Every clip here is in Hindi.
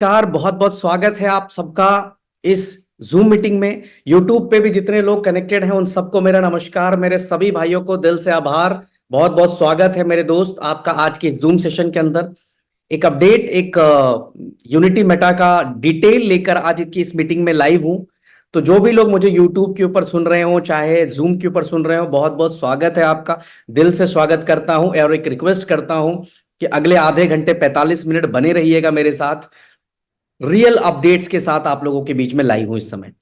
नमस्कार। बहुत बहुत स्वागत है आप सबका इस जूम मीटिंग में। यूट्यूब पे भी जितने लोग कनेक्टेड हैं उन सबको मेरा नमस्कार। मेरे सभी भाइयों को दिल से आभार। बहुत बहुत स्वागत है मेरे दोस्त आपका आज के जूम सेशन के अंदर। एक अपडेट, एक यूनिटी मेटा का डिटेल लेकर आज की इस मीटिंग में लाइव हूं। तो जो भी लोग मुझे यूट्यूब के ऊपर सुन रहे हो चाहे जूम के ऊपर सुन रहे हो, बहुत बहुत स्वागत है आपका। दिल से स्वागत करता हूं और एक रिक्वेस्ट करता हूं कि अगले आधे घंटे 45 मिनट बने रहिएगा मेरे साथ। रियल अपडेट्स के साथ आप लोगों के बीच में लाइव हूं इस समय।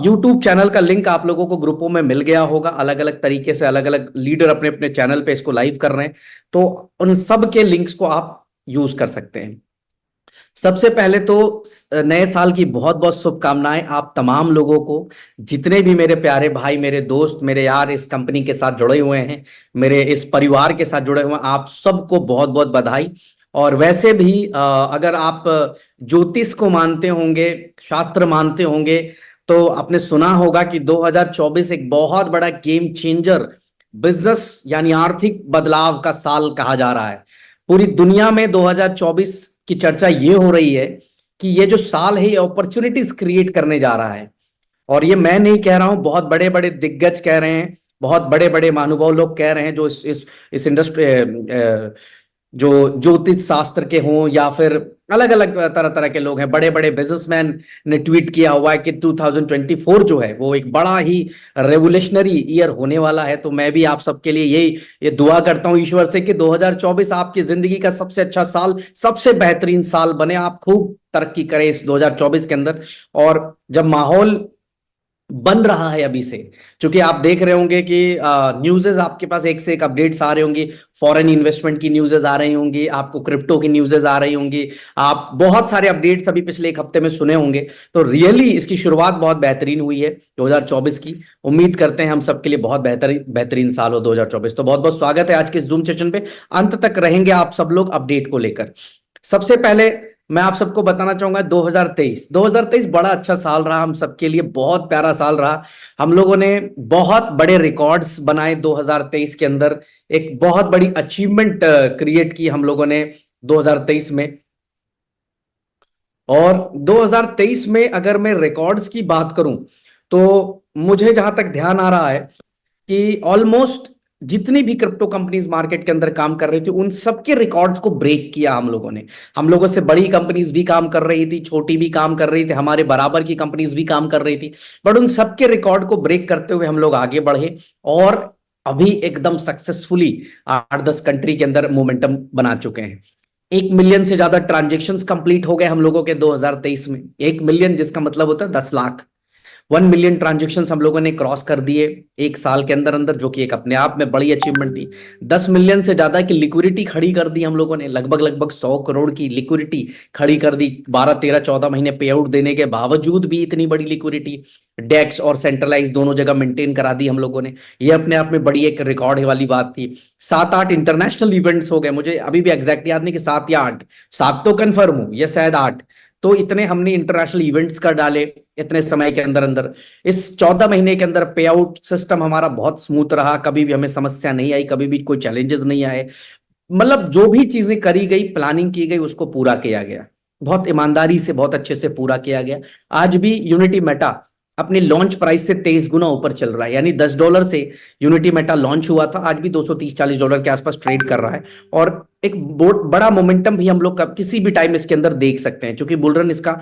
यूट्यूब चैनल का लिंक आप लोगों को ग्रुपों में मिल गया होगा। अलग अलग तरीके से अलग अलग लीडर अपने अपने चैनल पे इसको लाइव कर रहे हैं, तो उन सब के लिंक्स को आप यूज कर सकते हैं। सबसे पहले तो नए साल की बहुत बहुत शुभकामनाएं आप तमाम लोगों को। जितने भी मेरे प्यारे भाई, मेरे दोस्त, मेरे यार इस कंपनी के साथ जुड़े हुए हैं, मेरे इस परिवार के साथ जुड़े हुए हैं, आप सबको बहुत बहुत बधाई। और वैसे भी अगर आप ज्योतिष को मानते होंगे, शास्त्र मानते होंगे, तो आपने सुना होगा कि 2024 एक बहुत बड़ा गेम चेंजर, बिजनेस यानी आर्थिक बदलाव का साल कहा जा रहा है। पूरी दुनिया में 2024 की चर्चा ये हो रही है कि ये जो साल है ये अपॉर्चुनिटीज क्रिएट करने जा रहा है। और ये मैं नहीं कह रहा हूं, बहुत बड़े बड़े दिग्गज कह रहे हैं, बहुत बड़े बड़े महानुभाव लोग कह रहे हैं, जो इस इंडस्ट्री, जो ज्योतिष शास्त्र के हों या फिर अलग अलग तरह तरह के लोग हैं, बड़े बड़े बिजनेसमैन ने ट्वीट किया हुआ है कि 2024 जो है वो एक बड़ा ही रेवोल्यूशनरी ईयर होने वाला है। तो मैं भी आप सबके लिए ये दुआ करता हूं ईश्वर से कि 2024 आपकी जिंदगी का सबसे अच्छा साल, सबसे बेहतरीन साल बने। आप खूब तरक्की करें इस 2024 के अंदर। और जब माहौल बन रहा है अभी से, क्योंकि आप देख रहे होंगे कि न्यूज़ेस आपके पास एक से एक अपडेट्स आ रहे होंगे। फॉरेन इन्वेस्टमेंट की न्यूज़ेस आ रही होंगी, आपको क्रिप्टो की न्यूज़ेस आ रही होंगी, आप बहुत सारे अपडेट्स अभी पिछले एक हफ्ते में सुने होंगे। तो रियली इसकी शुरुआत बहुत बेहतरीन हुई है 2024 की। उम्मीद करते हैं हम सबके लिए बहुत बेहतरीन बेहतरीन साल हो 2024। तो बहुत बहुत स्वागत है आज के जूम सेशन पे। अंत तक रहेंगे आप सब लोग अपडेट को लेकर। सबसे पहले मैं आप सबको बताना चाहूंगा 2023 बड़ा अच्छा साल रहा हम सबके लिए, बहुत प्यारा साल रहा। हम लोगों ने बहुत बड़े रिकॉर्ड्स बनाए 2023 के अंदर। एक बहुत बड़ी अचीवमेंट क्रिएट की हम लोगों ने 2023 में। और 2023 में अगर मैं रिकॉर्ड्स की बात करूं तो मुझे जहां तक ध्यान आ रहा है कि ऑलमोस्ट जितनी भी क्रिप्टो कंपनीज मार्केट के अंदर काम कर रही थी उन सबके रिकॉर्ड्स को ब्रेक किया हम लोगों ने। हम लोगों से बड़ी कंपनीज भी काम कर रही थी, छोटी भी काम कर रही थी, हमारे बराबर की कंपनीज भी काम कर रही थी, बट उन सबके रिकॉर्ड को ब्रेक करते हुए हम लोग आगे बढ़े। और अभी एकदम सक्सेसफुली 8-10 कंट्री के अंदर मोमेंटम बना चुके हैं। 1 मिलियन से ज्यादा ट्रांजेक्शन्स कंप्लीट हो गए हम लोगों के 2023 में। 1 मिलियन जिसका मतलब होता है 10 लाख। 1 मिलियन ट्रांजेक्शन हम लोगों ने क्रॉस कर दिए एक साल के अंदर अंदर, जो कि एक अपने आप में बड़ी अचीवमेंट थी। 10 मिलियन से ज्यादा की लिक्विडिटी खड़ी कर दी हम लोगों ने, लगभग लगभग 100 करोड़ की लिक्विडिटी खड़ी कर दी। 12 13 14 महीने पे आउट देने के बावजूद भी इतनी बड़ी लिक्विडिटी डेक्स और सेंट्रलाइज दोनों जगह मेंटेन करा दी हम लोगों ने। ये अपने आप में बड़ी एक रिकॉर्ड वाली बात थी। 7-8 इंटरनेशनल इवेंट्स हो गए, मुझे अभी भी एग्जैक्ट याद नहीं कि 7 या 8, 7 तो कंफर्म हूं या शायद 8। तो इतने हमने इंटरनेशनल इवेंट्स कर डाले इतने समय के अंदर अंदर। इस 14 महीने के अंदर पे आउट सिस्टम हमारा बहुत स्मूथ रहा, कभी भी हमें समस्या नहीं आई, कभी भी कोई चैलेंजेस नहीं आए। मतलब जो भी चीजें करी गई, प्लानिंग की गई, उसको पूरा किया गया, बहुत ईमानदारी से, बहुत अच्छे से पूरा किया गया। आज भी यूनिटी मेटा अपनी लॉन्च प्राइस से 23 गुना ऊपर चल रहा है, यानी $10 से यूनिटी मेटा लॉन्च हुआ था, आज भी $230-40 के आसपास ट्रेड कर रहा है। और एक बड़ा मोमेंटम भी हम लोग किसी भी टाइम इसके अंदर देख सकते हैं, क्योंकि बुलरन इसका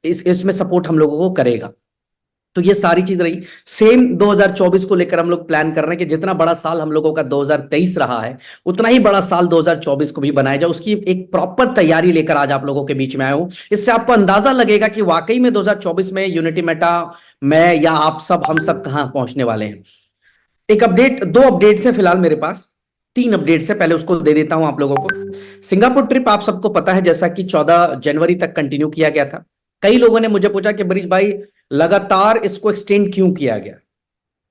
इसमें सपोर्ट हम लोगों को करेगा। तो ये सारी चीज रही। सेम 2024 को लेकर हम लोग प्लान कर रहे हैं कि जितना बड़ा साल हम लोगों का 2023 रहा है, उतना ही बड़ा साल 2024 को भी बनाया जाए। उसकी एक प्रॉपर तैयारी लेकर आज आप लोगों के बीच में आया हूं। इससे आपको अंदाजा लगेगा कि वाकई में 2024 में यूनिटी मेटा, मैं या आप सब, हम सब कहां पहुंचने वाले हैं। एक अपडेट, 2 अपडेट्स है फिलहाल मेरे पास, 3 अपडेट्स है, पहले उसको दे देता हूं आप लोगों को। सिंगापुर ट्रिप आप सबको पता है, जैसा कि 14 जनवरी तक कंटिन्यू किया गया था। कई लोगों ने मुझे पूछा कि बरीश भाई लगातार इसको एक्सटेंड क्यों किया गया,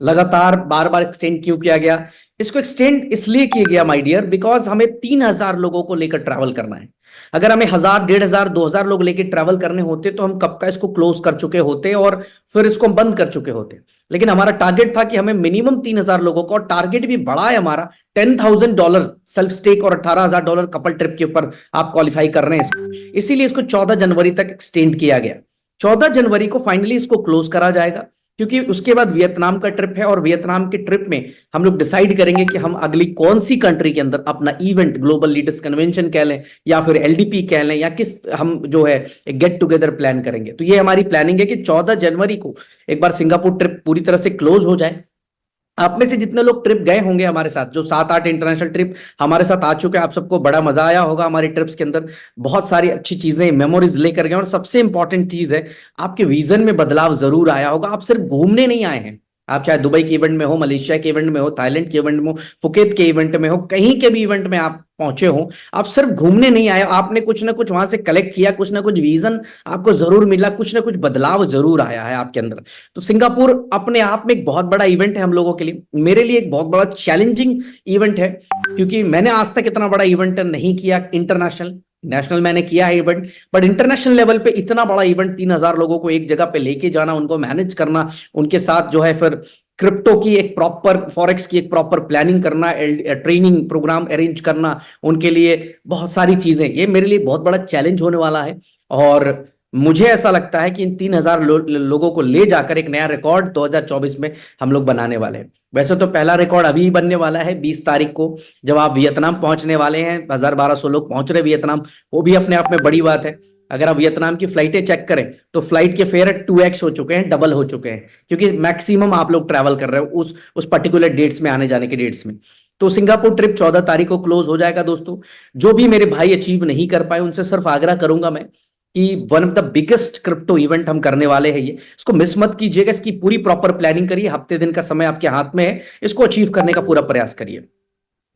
लगातार बार बार एक्सटेंड क्यों किया गया। इसको एक्सटेंड इसलिए किया गया माय डियर, बिकॉज हमें 3,000 लोगों को लेकर ट्रैवल करना है। अगर हमें 1000, 1500, 2000 लोग लेके ट्रैवल करने होते तो हम कब का इसको क्लोज कर चुके होते और फिर इसको हम बंद कर चुके होते। लेकिन हमारा टारगेट था कि हमें मिनिमम 3000 लोगों का, और टारगेट भी बड़ा है हमारा, $10,000 सेल्फ स्टेक और $18,000 कपल ट्रिप के ऊपर आप क्वालिफाई कर रहे हैं इसको। इसीलिए इसको 14 जनवरी तक एक्सटेंड किया गया। 14 जनवरी को फाइनली इसको क्लोज करा जाएगा, क्योंकि उसके बाद वियतनाम का ट्रिप है, और वियतनाम के ट्रिप में हम लोग डिसाइड करेंगे कि हम अगली कौन सी कंट्री के अंदर अपना इवेंट, ग्लोबल लीडर्स कन्वेंशन कह लें या फिर एलडीपी कह लें, या किस हम जो है गेट टुगेदर प्लान करेंगे। तो ये हमारी प्लानिंग है कि 14 जनवरी को एक बार सिंगापुर ट्रिप पूरी तरह से क्लोज हो जाए। आप में से जितने लोग ट्रिप गए होंगे हमारे साथ, जो 7-8 इंटरनेशनल ट्रिप हमारे साथ आ चुके हैं, आप सबको बड़ा मजा आया होगा हमारी ट्रिप्स के अंदर, बहुत सारी अच्छी चीजें, मेमोरीज लेकर गए। और सबसे इंपॉर्टेंट चीज है, आपके विजन में बदलाव जरूर आया होगा। आप सिर्फ घूमने नहीं आए हैं, आप चाहे दुबई के इवेंट में हो, मलेशिया के इवेंट में हो, थाईलैंड के इवेंट में हो, फुकेत के इवेंट में हो, कहीं के भी इवेंट में आप पहुंचे हो, आप सिर्फ घूमने नहीं आए, आपने कुछ ना कुछ वहां से कलेक्ट किया, कुछ ना कुछ विजन आपको जरूर मिला, कुछ ना कुछ बदलाव जरूर आया है आपके अंदर। तो सिंगापुर अपने आप में एक बहुत बड़ा इवेंट है हम लोगों के लिए, मेरे लिए एक बहुत बड़ा चैलेंजिंग इवेंट है, क्योंकि मैंने आज तक इतना बड़ा इवेंट नहीं किया इंटरनेशनल। नेशनल मैंने किया है इवेंट, बट इंटरनेशनल लेवल पे इतना बड़ा इवेंट, 3000 लोगों को एक जगह पे लेके जाना, उनको मैनेज करना, उनके साथ जो है फिर क्रिप्टो की एक प्रॉपर, फॉरेक्स की एक प्रॉपर प्लानिंग करना, ट्रेनिंग प्रोग्राम अरेंज करना, उनके लिए बहुत सारी चीजें, ये मेरे लिए बहुत बड़ा चैलेंज होने वाला है। और मुझे ऐसा लगता है कि इन 3000 लोगों को ले जाकर एक नया रिकॉर्ड 2024 में हम लोग बनाने वाले हैं। वैसे तो पहला रिकॉर्ड अभी बनने वाला है 20 तारीख को, जब आप वियतनाम पहुंचने वाले हैं, 1000-1200 लोग पहुंच रहे वियतनाम, वो भी अपने आप में बड़ी बात है। अगर आप वियतनाम की फ्लाइटें चेक करें तो फ्लाइट के फेयर 2x हो चुके हैं, डबल हो चुके हैं, क्योंकि मैक्सिमम आप लोग ट्रैवल कर रहे हो उस पर्टिकुलर डेट्स में, आने जाने के डेट्स में। तो सिंगापुर ट्रिप 14 तारीख को क्लोज हो जाएगा दोस्तों। जो भी मेरे भाई अचीव नहीं कर पाए, उनसे सिर्फ आग्रह करूंगा मैं कि one of the biggest crypto event हम करने वाले हैं, ये इसको मिस मत कीजिएगा, इसकी पूरी प्रॉपर प्लानिंग करिए, हफ्ते दिन का समय आपके हाथ में है, इसको अचीव करने का पूरा प्रयास करिए।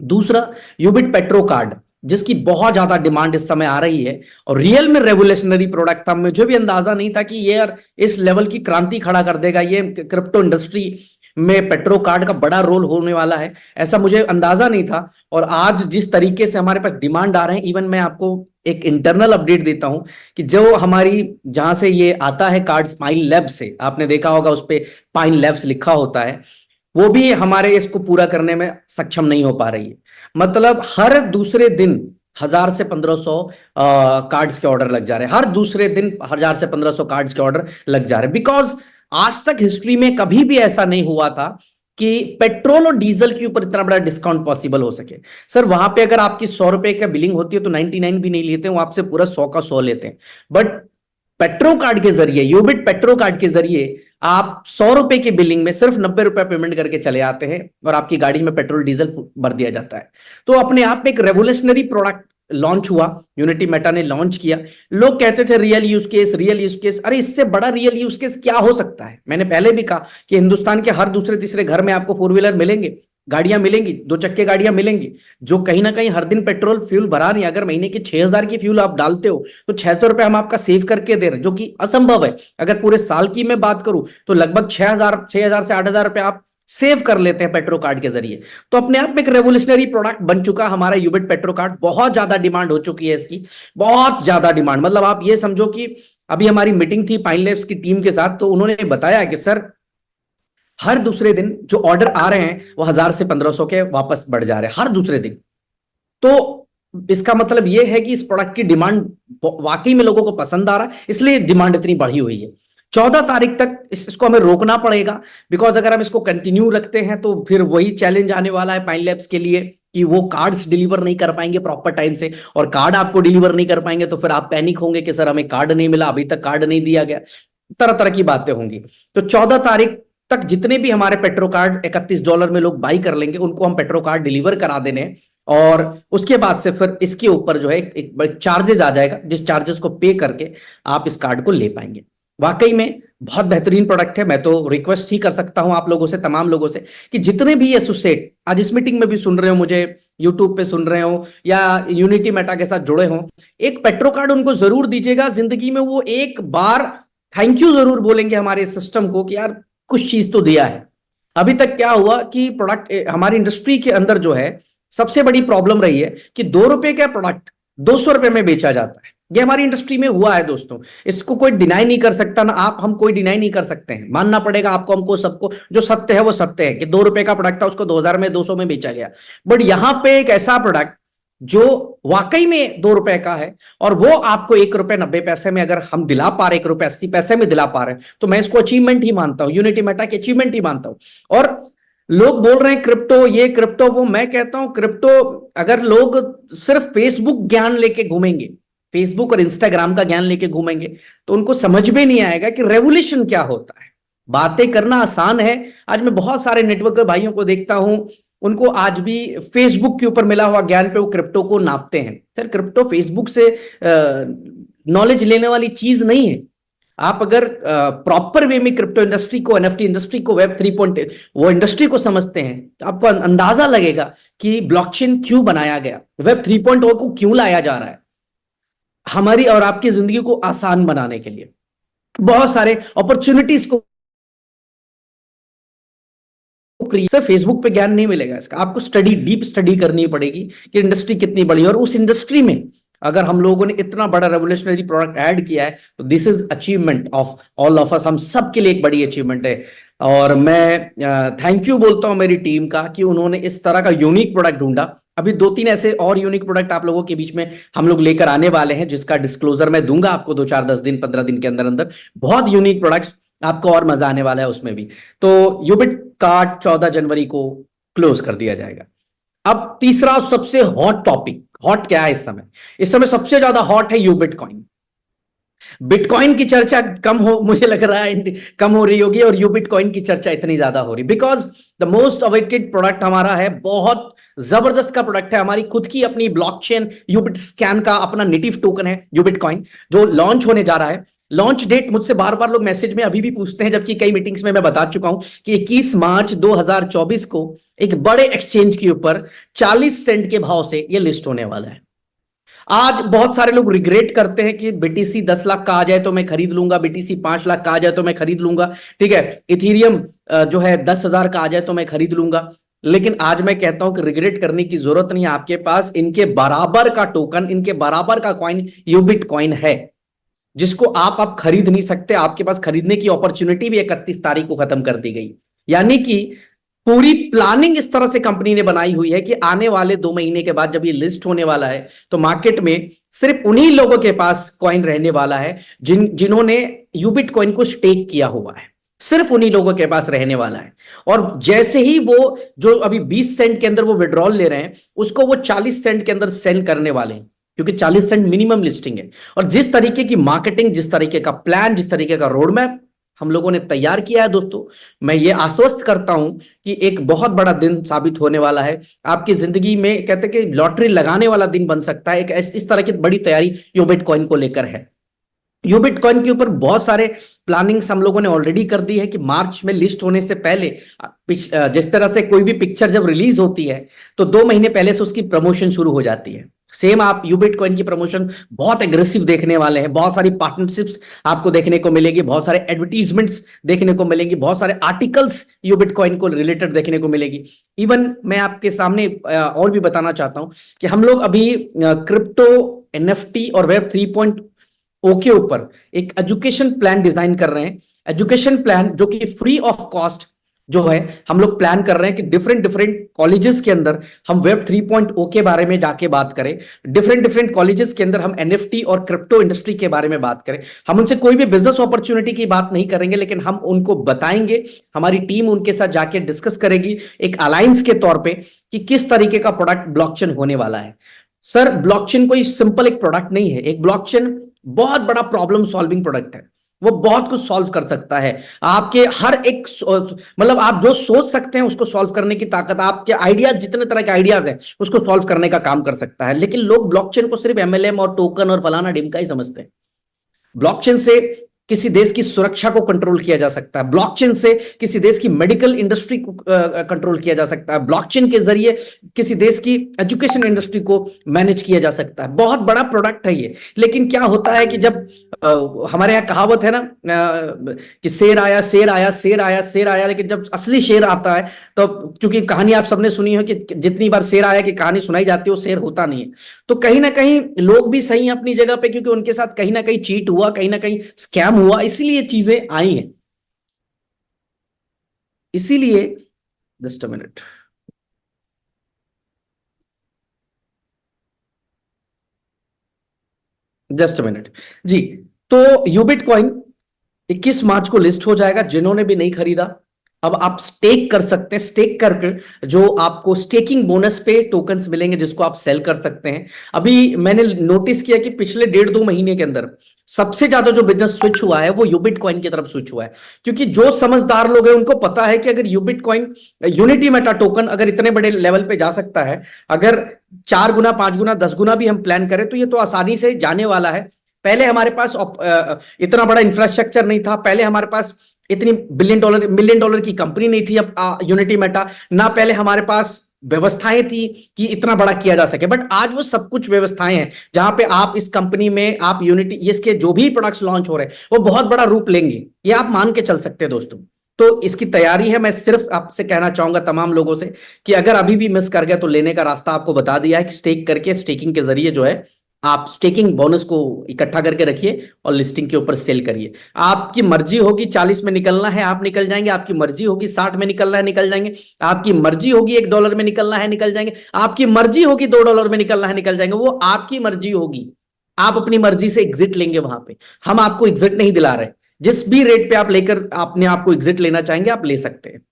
दूसरा, यूबिट पेट्रो कार्ड, जिसकी बहुत ज्यादा डिमांड इस समय आ रही है, और रियल में रेवोल्यूशनरी प्रोडक्ट था। मुझे भी अंदाजा नहीं था कि ये यार इस लेवल की क्रांति खड़ा कर देगा, ये क्रिप्टो इंडस्ट्री में पेट्रो कार्ड का बड़ा रोल होने वाला है, ऐसा मुझे अंदाजा नहीं था। और आज जिस तरीके से हमारे पास डिमांड आ रहे हैं, इवन मैं आपको एक इंटरनल अपडेट देता हूं कि जो हमारी, जहां से ये आता है कार्ड, पाइन लैब्स से, आपने देखा होगा उस पर पाइन लैब्स लिखा होता है, वो भी हमारे इसको पूरा करने में सक्षम नहीं हो पा रही है। मतलब हर दूसरे दिन 1000 से 1500 कार्ड्स के ऑर्डर लग जा रहे हैं, हर दूसरे दिन 1000 से 1500 कार्ड्स के ऑर्डर लग जा रहे हैं, बिकॉज आज तक हिस्ट्री में कभी भी ऐसा नहीं हुआ था कि पेट्रोल और डीजल के ऊपर इतना बड़ा डिस्काउंट पॉसिबल हो सके। सर वहां पे अगर आपकी 100 रुपए का बिलिंग होती है तो 99 भी नहीं लेते, वो आपसे पूरा 100 का 100 लेते हैं। बट पेट्रो कार्ड के जरिए, यूबिट पेट्रो कार्ड के जरिए आप 100 रुपए की बिलिंग में सिर्फ 90 रुपए पेमेंट करके चले आते हैं, और आपकी गाड़ी में पेट्रोल डीजल भर दिया जाता है। तो अपने आप में एक रेवोल्यूशनरी प्रोडक्ट लॉन्च हुआ, यूनिटी मेटा ने लॉन्च किया। लोग कहते थे real use case, real use case, अरे इससे बड़ा रियल यूज केस क्या हो सकता है। मैंने पहले भी कहा कि हिंदुस्तान के हर दूसरे तीसरे घर में आपको 4 व्हीलर मिलेंगे, गाड़ियां मिलेंगी, 2 चक्के गाड़ियां मिलेंगी, जो कहीं ना कहीं हर दिन पेट्रोल फ्यूल भरा रही है। अगर महीने की 6000 की फ्यूल आप डालते हो तो 600 रुपए हम आपका सेव करके दे रहे हैं, जो कि असंभव है। अगर पूरे साल की मैं बात करूं तो लगभग 6000 से 8000 रुपए आप सेव कर लेते हैं पेट्रो कार्ड के जरिए। तो अपने आप में एक रेवोल्यूशनरी प्रोडक्ट बन चुका हमारा यूबिट पेट्रो कार्ड। बहुत ज्यादा डिमांड हो चुकी है इसकी, बहुत ज्यादा डिमांड। मतलब आप ये समझो कि अभी हमारी मीटिंग थी पाइन लैब्स की टीम के साथ, तो उन्होंने बताया कि सर हर दूसरे दिन जो ऑर्डर आ रहे हैं वो 1000 से 1500 के वापस बढ़ जा रहे हैं हर दूसरे दिन। तो इसका मतलब यह है कि इस प्रोडक्ट की डिमांड वाकई में लोगों को पसंद आ रहा है, इसलिए डिमांड इतनी बढ़ी हुई है। 14 तारीख तक इसको हमें रोकना पड़ेगा, बिकॉज अगर हम इसको कंटिन्यू रखते हैं तो फिर वही चैलेंज आने वाला है पाइन लैब्स के लिए कि वो कार्ड्स डिलीवर नहीं कर पाएंगे प्रॉपर टाइम से, और कार्ड आपको डिलीवर नहीं कर पाएंगे तो फिर आप पैनिक होंगे कि सर हमें कार्ड नहीं मिला, अभी तक कार्ड नहीं दिया गया, तरह तरह की बातें होंगी। तो 14 तारीख तक जितने भी हमारे पेट्रो कार्ड $31 में लोग बाई कर लेंगे, उनको हम पेट्रो कार्ड डिलीवर करा देने, और उसके बाद से फिर इसके ऊपर जो है एक चार्जेस आ जाएगा, जिस चार्जेस को पे करके आप इस कार्ड को ले पाएंगे। वाकई में बहुत बेहतरीन प्रोडक्ट है। मैं तो रिक्वेस्ट ही कर सकता हूं आप लोगों से, तमाम लोगों से, कि जितने भी एसोसिएट आज इस मीटिंग में भी सुन रहे हो, मुझे यूट्यूब पे सुन रहे हो या यूनिटी मेटा के साथ जुड़े हो, एक पेट्रो कार्ड उनको जरूर दीजिएगा। जिंदगी में वो एक बार थैंक यू जरूर बोलेंगे हमारे सिस्टम को कि यार कुछ चीज तो दिया है। अभी तक क्या हुआ कि प्रोडक्ट हमारी इंडस्ट्री के अंदर जो है सबसे बड़ी प्रॉब्लम रही है कि 2 रुपए का प्रोडक्ट 200 रुपए में बेचा जाता है। ये हमारी इंडस्ट्री में हुआ है दोस्तों, इसको कोई डिनाई नहीं कर सकता, ना आप हम कोई डिनाई नहीं कर सकते हैं, मानना पड़ेगा आपको हमको सबको। जो सत्य है वो सत्य है कि 2 रुपए का प्रोडक्ट था, उसको 2000 में 200 में बेचा गया। बट यहां पे एक ऐसा प्रोडक्ट जो वाकई में 2 रुपए का है और वो आपको 1 रुपए 90 पैसे में अगर हम दिला पा रहे, 1 रुपए 80 पैसे में दिला पा रहे, तो मैं इसको अचीवमेंट ही मानता हूं, यूनिटी मेटा की अचीवमेंट ही मानता हूं। और लोग बोल रहे हैं क्रिप्टो ये क्रिप्टो वो, मैं कहता हूं क्रिप्टो अगर लोग सिर्फ फेसबुक ज्ञान लेके घूमेंगे, फेसबुक और इंस्टाग्राम का ज्ञान लेके घूमेंगे, तो उनको समझ में नहीं आएगा कि रेवोल्यूशन क्या होता है। बातें करना आसान है। आज मैं बहुत सारे नेटवर्कर भाइयों को देखता हूं, उनको आज भी फेसबुक के ऊपर मिला हुआ ज्ञान पे वो क्रिप्टो को नापते हैं। सर क्रिप्टो फेसबुक से नॉलेज लेने वाली चीज नहीं है। आप अगर प्रॉपर वे में क्रिप्टो इंडस्ट्री को, एनएफटी इंडस्ट्री को, वेब 3 वो इंडस्ट्री को समझते हैं, तो आपको अंदाजा लगेगा कि ब्लॉकचेन क्यों बनाया गया, वेब 3.0 को क्यों लाया जा रहा है हमारी और आपकी जिंदगी को आसान बनाने के लिए। बहुत सारे अपॉर्चुनिटीज को सिर्फ फेसबुक पे ज्ञान नहीं मिलेगा, इसका आपको स्टडी, डीप स्टडी करनी पड़ेगी कि इंडस्ट्री कितनी बड़ी है। और उस इंडस्ट्री में अगर हम लोगों ने इतना बड़ा रेवोल्यूशनरी प्रोडक्ट ऐड किया है, तो this is achievement of all of us, हम सब के लिए एक बड़ी अचीवमेंट है। और मैं थैंक यू बोलता हूं मेरी टीम का कि उन्होंने इस तरह का यूनिक प्रोडक्ट ढूंढा। अभी 2-3 ऐसे और यूनिक प्रोडक्ट आप लोगों के बीच में हम लोग लेकर आने वाले हैं, जिसका डिस्क्लोजर मैं दूंगा आपको 2-4-10 दिन 15 दिन के अंदर अंदर। बहुत यूनिक प्रोडक्ट्स, आपको और मजा आने वाला है उसमें भी। तो यूबिट कार्ड 14 जनवरी को क्लोज कर दिया जाएगा। अब तीसरा सबसे हॉट टॉपिक, हॉट क्या है इस समय सबसे ज्यादा हॉट है यूबिट कॉइन। बिटकॉइन की चर्चा कम हो, मुझे लग रहा है कम हो रही होगी, और यूबिट कॉइन की चर्चा इतनी ज्यादा हो रही, because the most awaited product हमारा है, बहुत जबरदस्त का प्रोडक्ट है, हमारी खुद की अपनी ब्लॉकचेन यूबिट स्कैन का अपना नेटिव टोकन है यूबिट कॉइन, जो लॉन्च होने जा रहा है। लॉन्च डेट मुझसे बार बार लोग मैसेज में अभी भी पूछते हैं, जबकि कई मीटिंग्स में मैं बता चुका हूं कि 21 मार्च 2024 को एक बड़े एक्सचेंज के ऊपर 40 सेंट के भाव से यह लिस्ट होने वाला है। आज बहुत सारे लोग रिग्रेट करते हैं कि बीटीसी 10 लाख का आ जाए तो मैं खरीद लूंगा, बीटीसी 5 लाख का आ जाए तो मैं खरीद लूंगा, ठीक है, इथीरियम जो है 10,000 का आ जाए तो मैं खरीद लूंगा। लेकिन आज मैं कहता हूं कि रिग्रेट करने की जरूरत नहीं है, आपके पास इनके बराबर का टोकन, इनके बराबर का कॉइन यूबिट कॉइन है, जिसको आप खरीद नहीं सकते। आपके पास खरीदने की अपॉर्चुनिटी भी 31 तारीख को खत्म कर दी गई। यानी कि पूरी प्लानिंग इस तरह से कंपनी ने बनाई हुई है कि आने वाले 2 महीने के बाद जब ये लिस्ट होने वाला है, तो मार्केट में सिर्फ उन्हीं लोगों के पास कॉइन रहने वाला है जिन्होंने यूबिट कॉइन को स्टेक किया हुआ है, सिर्फ उन्हीं लोगों के पास रहने वाला है। और जैसे ही वो जो अभी 20 सेंट के अंदर वो विड्रॉल ले रहे हैं, उसको वो 40 सेंट के अंदर सेल करने वाले हैं, क्योंकि 40 सेंट मिनिमम लिस्टिंग है। और जिस तरीके की मार्केटिंग, जिस तरीके का प्लान, जिस तरीके का रोड मैप हम लोगों ने तैयार किया है दोस्तों, मैं ये आश्वस्त करता हूं कि एक बहुत बड़ा दिन साबित होने वाला है आपकी जिंदगी में। कहते हैं कि लॉटरी लगाने वाला दिन बन सकता है। एक इस तरह की बड़ी तैयारी यूबिट कॉइन को लेकर है। यूबिट कॉइन के ऊपर बहुत सारे प्लानिंग्स हम लोगों ने ऑलरेडी कर दी है कि मार्च में लिस्ट होने से पहले, जिस तरह से कोई भी पिक्चर जब रिलीज होती है तो 2 महीने पहले से उसकी प्रमोशन शुरू हो जाती है। सेम आप यूबिट कॉइन की प्रमोशन बहुत एग्रेसिव देखने वाले हैं। बहुत सारी पार्टनरशिप्स आपको देखने को मिलेगी, बहुत सारे एडवर्टीजमेंट्स देखने को मिलेंगी, बहुत सारे आर्टिकल्स यूबिट कॉइन को रिलेटेड देखने को मिलेगी। इवन मैं आपके सामने और भी बताना चाहता हूं कि हम लोग अभी क्रिप्टो, एनएफटी और वेब 3.0 के ऊपर एक एजुकेशन प्लान डिजाइन कर रहे हैं। एजुकेशन प्लान जो कि फ्री ऑफ कॉस्ट जो है, हम लोग प्लान कर रहे हैं कि डिफरेंट कॉलेजेस के अंदर हम वेब 3.0 के बारे में जाके बात करें। डिफरेंट कॉलेजेस के अंदर हम एनएफटी और क्रिप्टो इंडस्ट्री के बारे में बात करें। हम उनसे कोई भी बिजनेस अपॉर्चुनिटी की बात नहीं करेंगे, लेकिन हम उनको बताएंगे, हमारी टीम उनके साथ जाके डिस्कस करेगी एक अलायंस के तौर पर कि किस तरीके का प्रोडक्ट ब्लॉकचेन होने वाला है। सर ब्लॉकचेन कोई सिंपल एक प्रोडक्ट नहीं है। एक ब्लॉकचेन बहुत बड़ा प्रॉब्लम सॉल्विंग प्रोडक्ट है, वो बहुत कुछ सॉल्व कर सकता है। आपके हर एक मतलब आप जो सोच सकते हैं उसको सॉल्व करने की ताकत, आपके आइडियाज, जितने तरह के आइडियाज हैं उसको सॉल्व करने का काम कर सकता है। लेकिन लोग ब्लॉकचेन को सिर्फ एमएलएम और टोकन और फलाना डिमका ही समझते हैं। ब्लॉकचेन से किसी देश की सुरक्षा को कंट्रोल किया जा सकता है, ब्लॉकचेन से किसी देश की मेडिकल इंडस्ट्री को कंट्रोल किया जा सकता है, ब्लॉकचेन के जरिए किसी देश की एजुकेशन इंडस्ट्री को मैनेज किया जा सकता है। बहुत बड़ा प्रोडक्ट है ये। लेकिन क्या होता है कि जब हमारे यहाँ कहावत है ना कि शेर आया शेर आया शेर आया शेर आया, लेकिन जब असली शेर आता है तो, क्योंकि कहानी आप सबने सुनी है कि जितनी बार शेर आया की कहानी सुनाई जाती है वो शेर होता नहीं है। तो कहीं ना कहीं लोग भी सही हैं अपनी जगह पे, क्योंकि उनके साथ कहीं ना कहीं चीट हुआ, कहीं ना कहीं स्कैम हुआ, इसीलिए चीजें आई हैं। इसीलिए just a minute, just a minute जी। तो यूबिट कॉइन 21 मार्च को लिस्ट हो जाएगा। जिन्होंने भी नहीं खरीदा, अब आप स्टेक कर सकते हैं। स्टेक करके जो आपको स्टेकिंग बोनस पे टोकन्स मिलेंगे जिसको आप सेल कर सकते हैं। अभी मैंने नोटिस किया कि पिछले 1.5-2 महीने के अंदर सबसे ज्यादा जो बिजनेस स्विच हुआ है वो यूबिट कॉइन की तरफ स्विच हुआ है, क्योंकि जो समझदार लोग हैं उनको पता है कि अगर यूबिट कॉइन, यूनिटी मेटा टोकन अगर इतने बड़े लेवल पे जा सकता है, अगर 4 गुना 5 गुना 10 गुना भी हम प्लान करें तो ये तो आसानी से जाने वाला है। पहले हमारे पास इतना बड़ा इंफ्रास्ट्रक्चर नहीं था, पहले हमारे पास इतनी मिलियन डॉलर की कंपनी नहीं थी अब यूनिटी मेटा, ना पहले हमारे पास व्यवस्थाएं थी कि इतना बड़ा किया जा सके। बट आज वो सब कुछ व्यवस्थाएं हैं जहां पे आप इस कंपनी में आप यूनिटी, इसके जो भी प्रोडक्ट्स लॉन्च हो रहे हैं वो बहुत बड़ा रूप लेंगे, ये आप मान के चल सकते हैं दोस्तों। तो इसकी तैयारी है। मैं सिर्फ आपसे कहना चाहूंगा तमाम लोगों से कि अगर अभी भी मिस कर गया तो लेने का रास्ता आपको बता दिया है कि स्टेक करके, स्टेकिंग के जरिए जो है आप स्टेकिंग बोनस को इकट्ठा करके रखिए और लिस्टिंग के ऊपर सेल करिए। आपकी मर्जी होगी 40 में निकलना है आप निकल जाएंगे, आपकी मर्जी होगी 60 में निकलना है निकल जाएंगे, आपकी मर्जी होगी $1 में निकलना है निकल जाएंगे, आपकी मर्जी होगी $2 में निकलना है निकल जाएंगे। वो आपकी मर्जी होगी, आप अपनी मर्जी से एग्जिट लेंगे वहां पे। हम आपको एग्जिट नहीं दिला रहे, जिस भी रेट पे आप लेकर अपने आपको एग्जिट लेना चाहेंगे आप ले सकते हैं।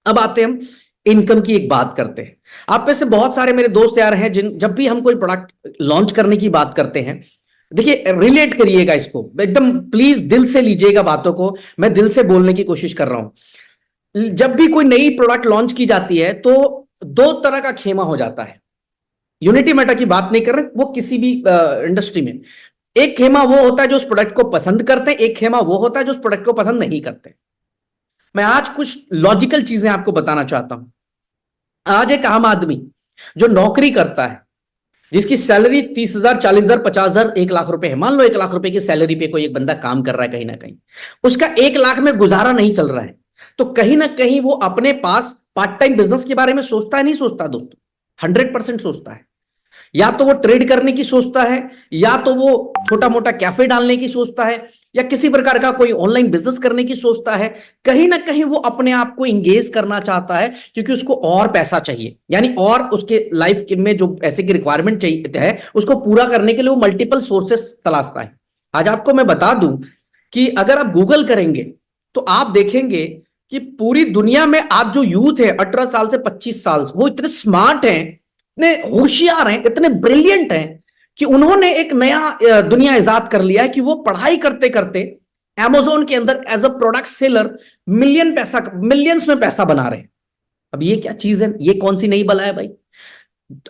अब आते हैं हम इनकम की एक बात करते हैं। आप में से बहुत सारे मेरे दोस्त यार हैं जिन, जब भी हम कोई प्रोडक्ट लॉन्च करने की बात करते हैं, देखिए रिलेट करिएगा इसको एकदम, प्लीज दिल से लीजिएगा बातों को, मैं दिल से बोलने की कोशिश कर रहा हूं। जब भी कोई नई प्रोडक्ट लॉन्च की जाती है तो 2 तरह का खेमा हो जाता है। यूनिटी मेटा की बात नहीं कर रहे, वो किसी भी इंडस्ट्री में। एक खेमा वो होता है जो उस प्रोडक्ट को पसंद करते हैं, एक खेमा वो होता है जो उस प्रोडक्ट को पसंद नहीं करते। मैं आज कुछ लॉजिकल चीजें आपको बताना चाहता हूं। आज एक आम आदमी जो नौकरी करता है, जिसकी सैलरी 30,000 40,000 50,000 1 लाख रुपए है, मान लो 1 लाख रुपए की सैलरी पे कोई एक बंदा काम कर रहा है, कहीं ना कहीं उसका 1 लाख में गुजारा नहीं चल रहा है, तो कहीं ना कहीं वो अपने पास पार्ट टाइम बिजनेस के बारे में सोचता है, नहीं सोचता दोस्तों? 100% सोचता है। या तो वो ट्रेड करने की सोचता है, या तो वो छोटा मोटा कैफे डालने की सोचता है, या किसी प्रकार का कोई ऑनलाइन बिजनेस करने की सोचता है। कहीं ना कहीं वो अपने आप को इंगेज करना चाहता है क्योंकि उसको और पैसा चाहिए, यानी और उसके लाइफ में जो पैसे की रिक्वायरमेंट चाहिए है उसको पूरा करने के लिए वो मल्टीपल सोर्सेस तलाशता है। आज आपको मैं बता दूं कि अगर आप गूगल करेंगे तो आप देखेंगे कि पूरी दुनिया में आज जो यूथ है 18 साल से 25 साल, वो इतने स्मार्ट हैं, इतने होशियार हैं, इतने ब्रिलियंट हैं कि उन्होंने एक नया दुनिया इजाद कर लिया है कि वो पढ़ाई करते करते अमेज़न के अंदर as a product seller millions में पैसा बना रहे हैं। अब ये क्या चीज है, ये कौन सी नई बला है भाई?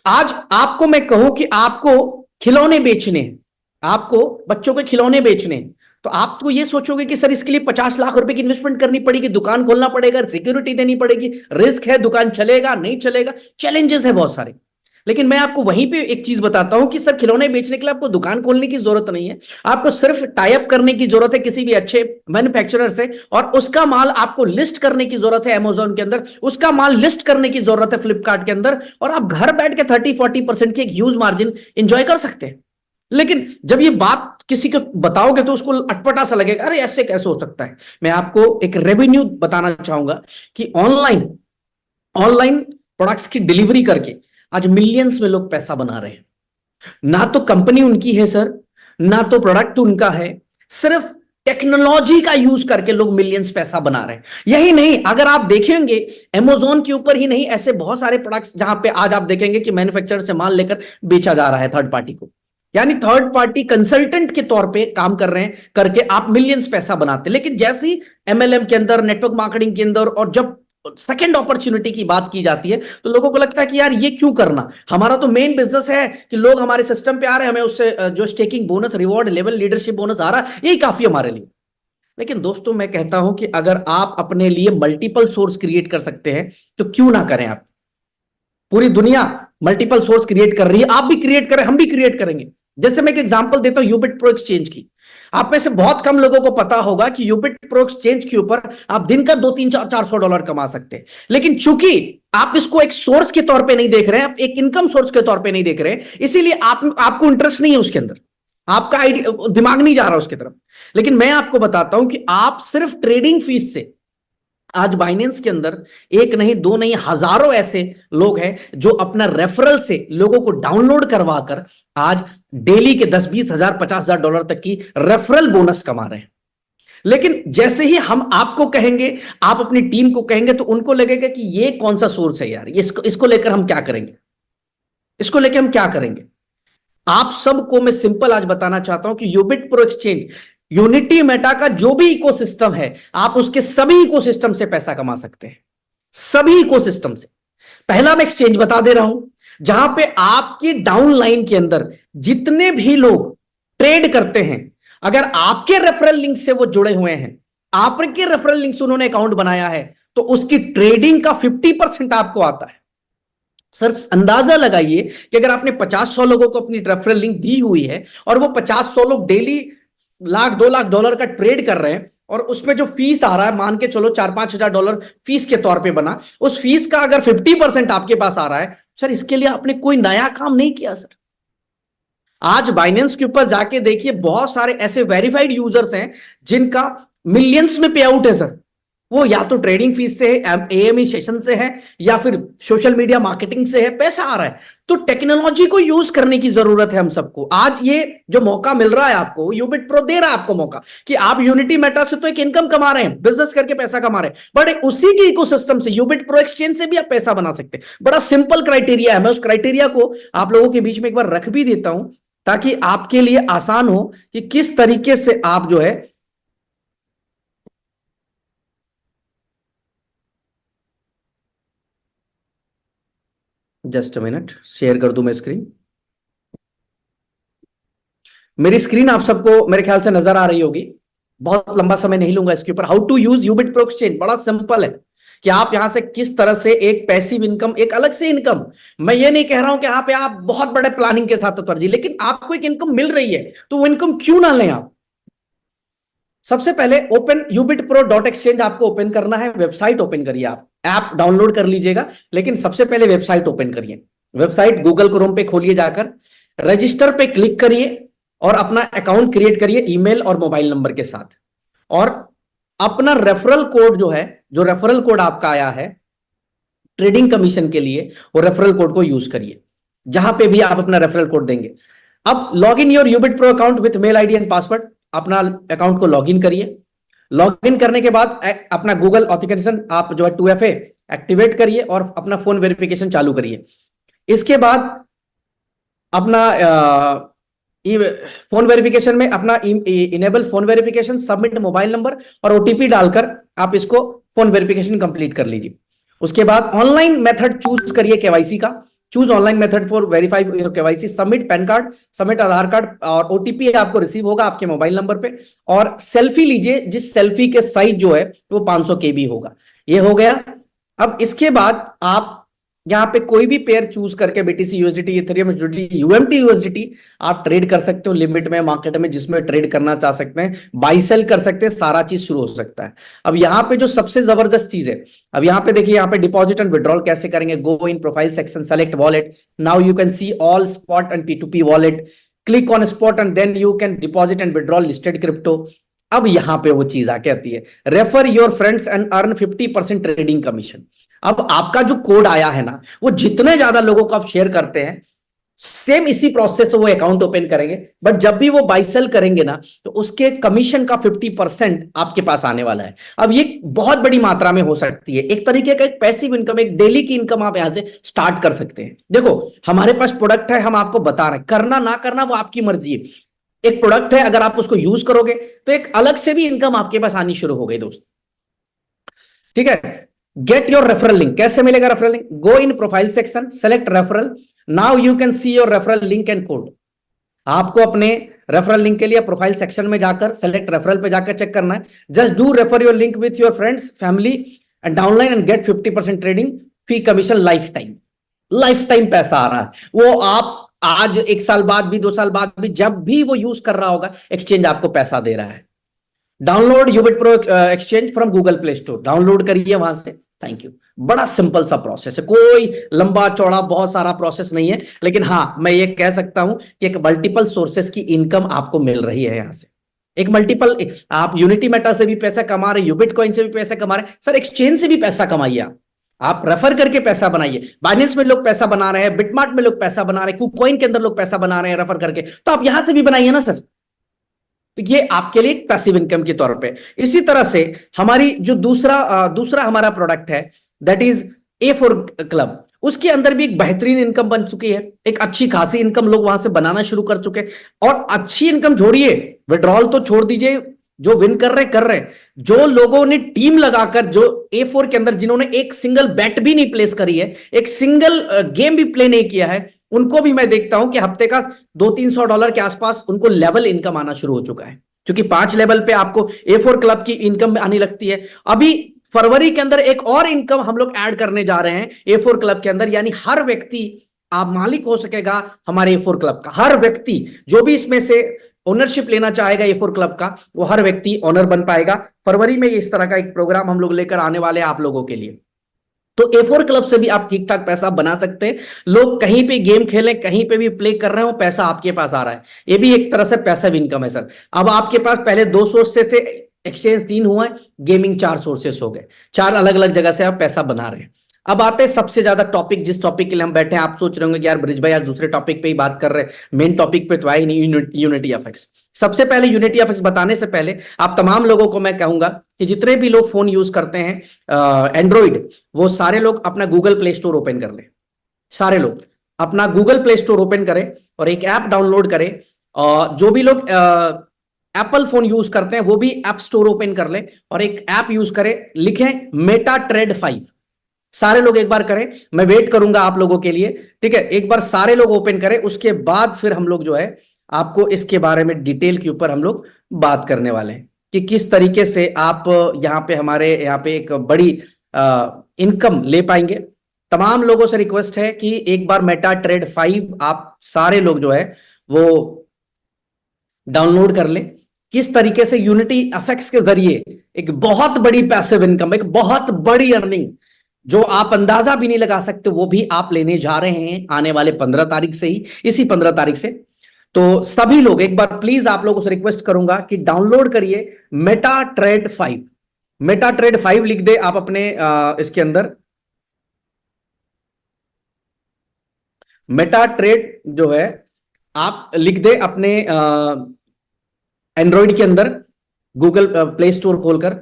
आज आपको मैं कहूं कि आपको खिलौने बेचने हैं, आपको बच्चों के खिलौने बेचने हैं, तो आप तो ये सोचोगे कि सर इसके लिए 50 लाख रुपए की इन्वेस्टमेंट करनी पड़ेगी, दुकान खोलना पड़ेगा, सिक्योरिटी देनी पड़ेगी, रिस्क है, दुकान चलेगा नहीं चलेगा, चैलेंजेस है बहुत सारे। लेकिन मैं आपको वहीं पे एक चीज बताता हूं कि सर खिलौने बेचने के लिए आपको दुकान खोलने की जरूरत नहीं है, आपको सिर्फ टाई अप करने की जरूरत है किसी भी अच्छे मैन्युफैक्चरर से, और उसका माल आपको लिस्ट करने की जरूरत है अमेज़न के अंदर, उसका माल लिस्ट करने की जरूरत है फ्लिपकार्ट के अंदर, और आप घर बैठ के 30-40% की एक ह्यूज मार्जिन इंजॉय कर सकते हैं। लेकिन जब ये बात किसी को बताओगे तो उसको अटपटा सा लगेगा, अरे ऐसे कैसे हो सकता है। मैं आपको एक रेवेन्यू बताना चाहूंगा कि ऑनलाइन ऑनलाइन प्रोडक्ट्स की डिलीवरी करके आज मिलियंस में लोग पैसा बना रहे हैं। ना तो कंपनी उनकी है सर, ना तो प्रोडक्ट उनका है, सिर्फ टेक्नोलॉजी का यूज करके लोग मिलियंस पैसा बना रहे हैं। यही नहीं, अगर आप देखेंगे अमेज़न के ऊपर ही नहीं, ऐसे बहुत सारे प्रोडक्ट्स जहां पे आज आप देखेंगे कि मैन्युफैक्चरर से माल लेकर बेचा जा रहा है थर्ड पार्टी को, यानी थर्ड पार्टी कंसल्टेंट के तौर पे काम कर रहे हैं, करके आप मिलियंस पैसा बनाते हैं। लेकिन जैसी एमएलएम के अंदर, नेटवर्क मार्केटिंग के अंदर, और जब सेकेंड अपॉर्चुनिटी की बात की जाती है तो लोगों को लगता है कि यार ये क्यों करना, हमारा तो मेन बिजनेस है कि लोग हमारे सिस्टम पे आ रहे हैं, हमें उससे जो staking bonus, reward level, leadership bonus आ रहा है, यही काफी हमारे लिए। लेकिन दोस्तों मैं कहता हूं कि अगर आप अपने लिए मल्टीपल सोर्स क्रिएट कर सकते हैं तो क्यों ना करें आप। पूरी दुनिया मल्टीपल सोर्स क्रिएट कर रही है, आप भी क्रिएट करें, हम भी क्रिएट करेंगे। जैसे मैं एक एग्जांपल देता हूं यूबिट प्रो एक्सचेंज की। आप में से बहुत कम लोगों को पता होगा कि यूबिट प्रो एक्सचेंज के ऊपर आप दिन का 2 3 4 400 डॉलर कमा सकते हैं। लेकिन चूंकि आप इसको एक सोर्स के तौर पे नहीं देख रहे हैं, आप एक इनकम सोर्स के तौर पे नहीं देख रहे हैं, इसीलिए आपको इंटरेस्ट नहीं है उसके अंदर, आपका आइडिया दिमाग नहीं जा रहा उसकी तरफ। लेकिन मैं आपको बताता हूं कि आप सिर्फ ट्रेडिंग फीस से, आज बाइनेंस के अंदर एक नहीं दो नहीं हजारों ऐसे लोग हैं जो अपना रेफरल से लोगों को डाउनलोड करवाकर आज डेली के 10 20 हजार $50,000 तक की रेफरल बोनस कमा रहे हैं। लेकिन जैसे ही हम आपको कहेंगे, आप अपनी टीम को कहेंगे, तो उनको लगेगा कि ये कौन सा सोर्स है यार, इसको लेकर हम क्या करेंगे, इसको लेकर हम क्या करेंगे। आप सबको मैं सिंपल आज बताना चाहता हूं कि यूबिट प्रो एक्सचेंज, यूनिटी मेटा का जो भी इकोसिस्टम है, आप उसके सभी इकोसिस्टम से पैसा कमा सकते हैं, सभी इकोसिस्टम से। पहला मैं एक्सचेंज बता दे रहा हूं जहां पे आपकी डाउनलाइन के अंदर जितने भी लोग ट्रेड करते हैं, अगर आपके रेफरल लिंक से वो जुड़े हुए हैं, आपके रेफरल लिंक से उन्होंने अकाउंट बनाया है, तो उसकी ट्रेडिंग का 50% आपको आता है। सर अंदाजा लगाइए कि अगर आपने 50-100 लोगों को अपनी रेफरल लिंक दी हुई है और वो 50-100 लोग डेली $1 2 लाख का ट्रेड कर रहे हैं, और उसमें जो फीस आ रहा है, मान के चलो $4 5 हजार फीस के तौर पे बना, उस फीस का अगर 50% आपके पास आ रहा है, सर इसके लिए आपने कोई नया काम नहीं किया सर। आज बाइनेंस के ऊपर जाके देखिए, बहुत सारे ऐसे वेरीफाइड यूजर्स हैं जिनका मिलियंस में पे आउट है सर। वो या तो ट्रेडिंग फीस से है, एएमई सेशन से है, या फिर सोशल मीडिया मार्केटिंग से है, पैसा आ रहा है। तो टेक्नोलॉजी को यूज करने की जरूरत है हम सबको। आज ये जो मौका मिल रहा है आपको, यूबिट प्रो दे रहा है आपको मौका कि आप यूनिटी मेटा से तो एक इनकम कमा रहे हैं, बिजनेस करके पैसा कमा रहे हैं, बट उसी के इकोसिस्टम से, यूबिट प्रो एक्सचेंज से भी आप पैसा बना सकते हैं। बड़ा सिंपल क्राइटेरिया है, मैं उस क्राइटेरिया को आप लोगों के बीच में एक बार रख भी देता हूं ताकि आपके लिए आसान हो कि किस तरीके से आप जो है, जस्ट अ मिनट शेयर कर दूं मैं स्क्रीन। मेरी स्क्रीन आप सबको मेरे ख्याल से नजर आ रही होगी। बहुत लंबा समय नहीं लूंगा इसके ऊपर। How to use Ubit pro exchange बड़ा सिंपल है कि आप यहां से किस तरह से एक पैसिव इनकम, एक अलग से इनकम, मैं ये नहीं कह रहा हूं कि यहाँ पे आप बहुत बड़े प्लानिंग के साथ उतर जी, लेकिन आपको एक इनकम मिल रही है तो वो इनकम क्यों ना लें आप। सबसे पहले ओपन यूबिट प्रो डॉट एक्सचेंज आपको ओपन करना है, वेबसाइट ओपन करिए, आप ऐप डाउनलोड कर लीजिएगा, लेकिन सबसे पहले वेबसाइट ओपन करिए। वेबसाइट गूगल क्रोम पे खोलिए, जाकर रजिस्टर पे क्लिक करिए और अपना अकाउंट क्रिएट करिए ईमेल और मोबाइल नंबर के साथ, और अपना रेफरल कोड जो है, जो रेफरल कोड आपका आया है ट्रेडिंग कमीशन के लिए, वो रेफरल कोड को यूज करिए जहां पे भी आप अपना रेफरल कोड देंगे। अब log in your Ubit pro account with mail ID and password, अपना अकाउंट को लॉग इन करिए। लॉग इन करने के बाद अपना गूगल ऑथेंटिकेशन आप जो है 2FA एक्टिवेट करिए और अपना फोन वेरिफिकेशन चालू करिए। इसके बाद अपना फोन वेरिफिकेशन में अपना enable phone verification, submit mobile number और ओटीपी डालकर आप इसको फोन वेरिफिकेशन कंप्लीट कर लीजिए। उसके बाद ऑनलाइन मेथड चूज करिए केवाईसी का, choose online method for verify your KYC, submit pan card, submit Aadhaar card, और ओटीपी आपको रिसीव होगा आपके मोबाइल नंबर पे, और सेल्फी लीजिए जिस सेल्फी के साइज जो है वो 500 KB होगा। ये हो गया। अब इसके बाद आप यहां पे कोई भी पेयर चूज करके BTC USDT, Ethereum USDT, UMT USDT आप ट्रेड कर सकते हो लिमिट में, मार्केट में जिसमें ट्रेड करना चाह सकते हैं, बाई सेल कर सकते हैं, सारा चीज शुरू हो सकता है। अब यहां पे जो सबसे जबरदस्त चीज है, अब यहां पे देखिए, यहां पे डिपॉजिट एंड विड्रॉल कैसे करेंगे, go in profile section, select wallet, now you can see all spot and P2P wallet, click on spot and then you can deposit and withdrawal listed crypto. अब यहां पे वो चीज आके आती है, refer your friends and earn 50% trading commission. अब आपका जो कोड आया है ना, वो जितने ज्यादा लोगों को आप शेयर करते हैं, सेम इसी प्रोसेस से वो अकाउंट ओपन करेंगे, बट जब भी वो बाई सेल करेंगे ना, तो उसके कमीशन का 50% आपके पास आने वाला है। अब ये बहुत बड़ी मात्रा में हो सकती है, एक तरीके का एक पैसिव इनकम, एक डेली की इनकम आप यहां से स्टार्ट कर सकते हैं। देखो हमारे पास प्रोडक्ट है, हम आपको बता रहे हैं, करना ना करना वो आपकी मर्जी है। एक प्रोडक्ट है, अगर आप उसको यूज करोगे तो एक अलग से भी इनकम आपके पास आनी शुरू हो गई दोस्त। ठीक है, गेट योर रेफरल लिंक, कैसे मिलेगा referral link, go in profile section, select referral, now you can see your referral link and code. आपको अपने रेफरल लिंक के लिए प्रोफाइल सेक्शन में जाकर सेलेक्ट रेफरल पे जाकर चेक करना है। Just do refer your link with your friends family and downline and get 50% trading fee commission lifetime पैसा आ रहा है। वो आप आज 1 साल बाद भी 2 साल बाद भी जब भी वो यूज कर रहा होगा एक्सचेंज आपको पैसा दे रहा है। Download Ubit pro exchange from Google Play Store, download करिए वहां से। Thank you. बड़ा सिंपल सा प्रोसेस है, कोई लंबा चौड़ा बहुत सारा प्रोसेस नहीं है, लेकिन हाँ मैं ये कह सकता हूं कि एक मल्टीपल सोर्सेस की इनकम आपको मिल रही है यहां से। एक मल्टीपल, आप यूनिटी मेटा से भी पैसा कमा रहे, यूबिट कॉइन से भी पैसा कमा रहे, सर एक्सचेंज से भी पैसा कमाइए। आप रेफर करके पैसा बनाइए। बाइनेंस में लोग पैसा बना रहे हैं, बिटमार्ट में लोग पैसा बना रहे हैं, कुकॉइन के अंदर लोग पैसा बना रहे हैं रेफर करके, तो आप यहां से भी बनाइए ना सर। तो ये आपके लिए पैसिव इनकम के तौर पे। इसी तरह से हमारी जो दूसरा हमारा प्रोडक्ट है दैट इज A4 क्लब, उसके अंदर भी एक बेहतरीन इनकम बन चुकी है। एक अच्छी खासी इनकम लोग वहां से बनाना शुरू कर चुके हैं। और अच्छी इनकम छोड़िए, विड्रॉल तो छोड़ दीजिए, जो विन कर रहे। जो लोगों ने टीम लगाकर जो A4 के अंदर जिन्होंने एक सिंगल बेट भी नहीं प्लेस करी है, एक सिंगल गेम भी प्ले नहीं किया है, उनको भी मैं देखता हूं कि हफ्ते का $200-300 के आसपास उनको लेवल इनकम आना शुरू हो चुका है। क्योंकि 5 लेवल पे आपको A4 क्लब की इनकम आने लगती है। अभी फरवरी के अंदर एक और इनकम हम लोग ऐड करने जा रहे हैं A4 क्लब के अंदर, यानी हर व्यक्ति आप मालिक हो सकेगा हमारे A4 क्लब का। हर व्यक्ति जो भी इसमें से ओनरशिप लेना चाहेगा A4 क्लब का, वो हर व्यक्ति ओनर बन पाएगा। फरवरी में इस तरह का एक प्रोग्राम हम लोग लेकर आने वाले हैं आप लोगों के लिए। तो A4 क्लब से भी आप ठीक ठाक पैसा बना सकते हैं। लोग कहीं पे गेम खेलें, कहीं पे भी प्ले कर रहे हो, पैसा आपके पास आ रहा है। ये भी एक तरह से पैसिव इनकम है सर। अब आपके पास पहले 2 सोर्स से थे, एक्सचेंज 3 हुआ है, गेमिंग 4 सोर्सेस हो गए। 4 अलग अलग जगह से आप पैसा बना रहे हैं। अब आते हैं सबसे ज्यादा टॉपिक, जिस टॉपिक के लिए हम बैठे हैं। आप सोच रहे होंगे कि यार ब्रिज भाई आज दूसरे टॉपिक पे ही बात कर रहे हैं, मेन टॉपिक पे तो आए नहीं, यूनिटी एफएक्स। सबसे पहले यूनिटी एफएक्स बताने से पहले आप तमाम लोगों को मैं कहूंगा कि जितने भी लोग फोन यूज करते हैं एंड्रॉइड, वो सारे लोग अपना गूगल प्ले स्टोर ओपन कर लें। सारे लोग अपना गूगल प्ले स्टोर ओपन करें और एक ऐप डाउनलोड करें। जो भी लोग एप्पल फोन यूज करते हैं वो भी ऐप स्टोर ओपन कर लें और एक ऐप यूज करें, लिखें मेटा ट्रेड 5। सारे लोग एक बार करें, मैं वेट करूंगा आप लोगों के लिए, ठीक है। एक बार सारे लोग ओपन करें, उसके बाद फिर हम लोग जो है आपको इसके बारे में डिटेल के ऊपर हम लोग बात करने वाले हैं कि किस तरीके से आप यहाँ पे हमारे यहाँ पे एक बड़ी इनकम ले पाएंगे। तमाम लोगों से रिक्वेस्ट है कि एक बार मेटा ट्रेड 5 आप सारे लोग जो है वो डाउनलोड कर लें। किस तरीके से यूनिटी एफएक्स के जरिए एक बहुत बड़ी पैसिव इनकम, एक बहुत बड़ी अर्निंग जो आप अंदाजा भी नहीं लगा सकते, वो भी आप लेने जा रहे हैं आने वाले 15 तारीख से ही, इसी 15 तारीख से। तो सभी लोग एक बार प्लीज आप लोगों से रिक्वेस्ट करूंगा कि डाउनलोड करिए मेटा ट्रेड 5। मेटा ट्रेड 5 लिख दे आप अपने इसके अंदर। मेटा ट्रेड जो है आप लिख दे अपने एंड्रॉइड के अंदर, गूगल प्ले स्टोर खोलकर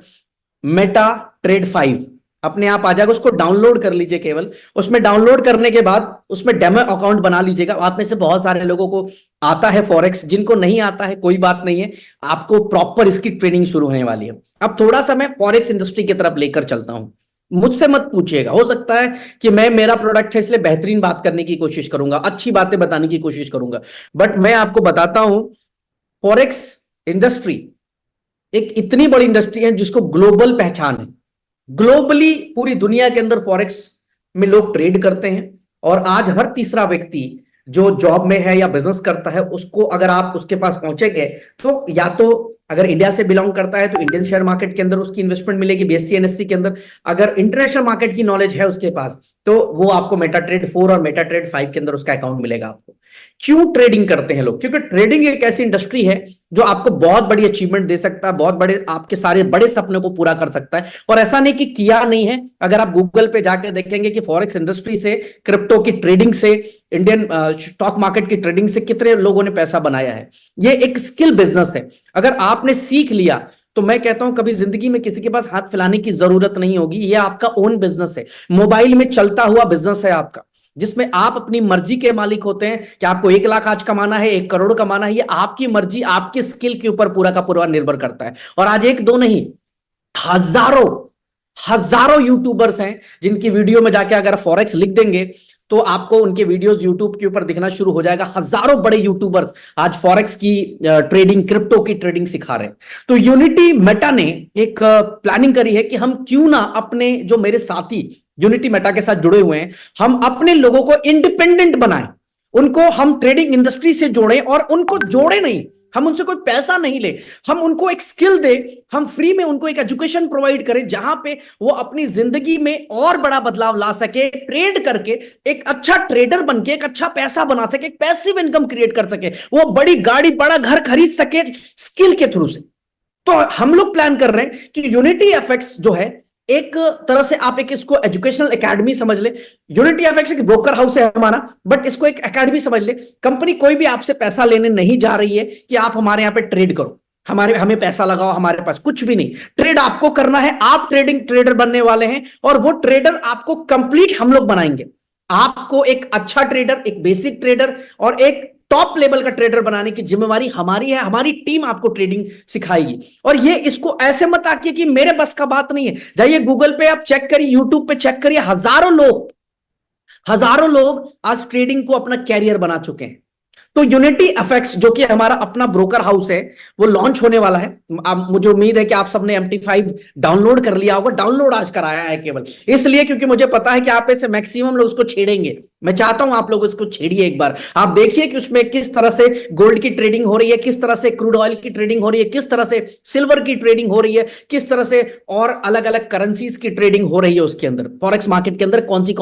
मेटा ट्रेड 5 अपने आप आ जाएगा। उसको डाउनलोड कर लीजिए केवल। उसमें डाउनलोड करने के बाद उसमें डेमो अकाउंट बना लीजिएगा। आप में से बहुत सारे लोगों को आता है फॉरेक्स, जिनको नहीं आता है कोई बात नहीं है, आपको प्रॉपर इसकी ट्रेनिंग शुरू होने वाली है। अब थोड़ा सा मैं फॉरेक्स इंडस्ट्री की तरफ लेकर चलता हूं, मुझसे मत पूछिएगा। हो सकता है कि मैं, मेरा प्रोडक्ट है इसलिए बेहतरीन बात करने की कोशिश करूंगा, अच्छी बातें बताने की कोशिश करूंगा, बट मैं आपको बताता हूं फॉरेक्स इंडस्ट्री एक इतनी बड़ी इंडस्ट्री है जिसको ग्लोबल पहचान है। ग्लोबली पूरी दुनिया के अंदर फॉरेक्स में लोग ट्रेड करते हैं और आज हर तीसरा व्यक्ति जो जॉब में है या बिजनेस करता है, उसको अगर आप उसके पास पहुंचेंगे तो या तो अगर इंडिया से बिलोंग करता है तो इंडियन शेयर मार्केट के अंदर उसकी इन्वेस्टमेंट मिलेगी, बीएससी एनएससी के अंदर। अगर इंटरनेशनल मार्केट की नॉलेज है उसके पास तो वो आपको मेटा ट्रेड 4 और मेटा ट्रेड 5 के अंदर उसका अकाउंट मिलेगा आपको। क्यों ट्रेडिंग करते हैं लोग? क्योंकि ट्रेडिंग एक ऐसी इंडस्ट्री है जो आपको बहुत बड़ी अचीवमेंट दे सकता है, बहुत बड़े आपके सारे बड़े सपने को पूरा कर सकता है। और ऐसा नहीं कि किया नहीं है, अगर आप गूगल पे जाके देखेंगे कि फॉरेक्स इंडस्ट्री से, क्रिप्टो की ट्रेडिंग से, इंडियन स्टॉक मार्केट की ट्रेडिंग से कितने लोगों ने पैसा बनाया है। ये एक स्किल बिजनेस है। अगर आपने सीख लिया तो मैं कहता हूं कभी जिंदगी में किसी के पास हाथ फैलाने की जरूरत नहीं होगी। ये आपका ओन बिजनेस है, मोबाइल में चलता हुआ बिजनेस है आपका, जिसमें आप अपनी मर्जी के मालिक होते हैं कि आपको 1 लाख आज कमाना है, 1 करोड़ कमाना है। ये आपकी मर्जी, आपकी स्किल के ऊपर पूरा का पूरा निर्भर करता है। और आज 1-2 नहीं, हजारों यूट्यूबर्स हैं जिनकी वीडियो में जाके अगर फॉरेक्स लिख देंगे तो आपको उनके वीडियोस यूट्यूब के ऊपर दिखना शुरू हो जाएगा। हजारों बड़े यूट्यूबर्स आज फॉरेक्स की ट्रेडिंग, क्रिप्टो की ट्रेडिंग सिखा रहे हैं। तो यूनिटी मेटा ने एक प्लानिंग करी है कि हम क्यों ना अपने जो मेरे साथी यूनिटी मेटा के साथ जुड़े हुए हैं, हम अपने लोगों को इंडिपेंडेंट बनाएं, उनको हम ट्रेडिंग इंडस्ट्री से जोड़ें, और उनको जोड़े नहीं, हम उनसे कोई पैसा नहीं ले, हम उनको एक स्किल दे, हम फ्री में उनको एक एजुकेशन प्रोवाइड करें जहां पे वो अपनी जिंदगी में और बड़ा बदलाव ला सके, ट्रेड करके एक अच्छा ट्रेडर बनके एक अच्छा पैसा बना सके, एक पैसिव इनकम क्रिएट कर सके, वो बड़ी गाड़ी बड़ा घर खरीद सके स्किल के थ्रू से। तो हम लोग प्लान कर रहे हैं कि यूनिटी एफएक्स जो है, एक तरह से आप एक इसको एजुकेशनल एकेडमी समझ ले। यूनिटी एफएक्स एक ब्रोकर हाउस है हमारा, बट इसको एक एकेडमी समझ ले। कंपनी कोई भी आपसे पैसा लेने नहीं जा रही है कि आप हमारे यहां पे ट्रेड करो, हमें पैसा लगाओ, हमारे पास कुछ भी नहीं। ट्रेड आपको करना है, आप ट्रेडिंग ट्रेडर बनने वाले हैं, और वो ट्रेडर आपको कंप्लीट हम लोग बनाएंगे। आपको एक अच्छा ट्रेडर, एक बेसिक ट्रेडर और एक टॉप लेवल का ट्रेडर बनाने की जिम्मेवारी हमारी है। हमारी टीम आपको ट्रेडिंग सिखाएगी। और ये इसको ऐसे मत आकिए कि मेरे बस का बात नहीं है। जाइए गूगल पे आप चेक करिए, यूट्यूब पे चेक करिए, हजारों लोग आज ट्रेडिंग को अपना कैरियर बना चुके हैं। तो यूनिटी एफएक्स जो कि हमारा अपना ब्रोकर हाउस है, वो लॉन्च होने वाला है। मुझे उम्मीद है कि आप सबने MT5 डाउनलोड कर लिया होगा। डाउनलोड आज कराया है केवल इसलिए क्योंकि मुझे पता है कि आप में से मैक्सिमम लोग उसको छेड़ेंगे। मैं चाहता हूं आप लोग इसको छेड़िए एक बार। आप देखिए कि उसमें किस तरह से गोल्ड की ट्रेडिंग हो रही है, किस तरह से क्रूड ऑयल की ट्रेडिंग हो रही है, किस तरह से सिल्वर की ट्रेडिंग हो रही है, किस तरह से और अलग अलग करेंसीज की ट्रेडिंग हो रही है उसके अंदर। फॉरेक्स मार्केट के अंदर कौन सी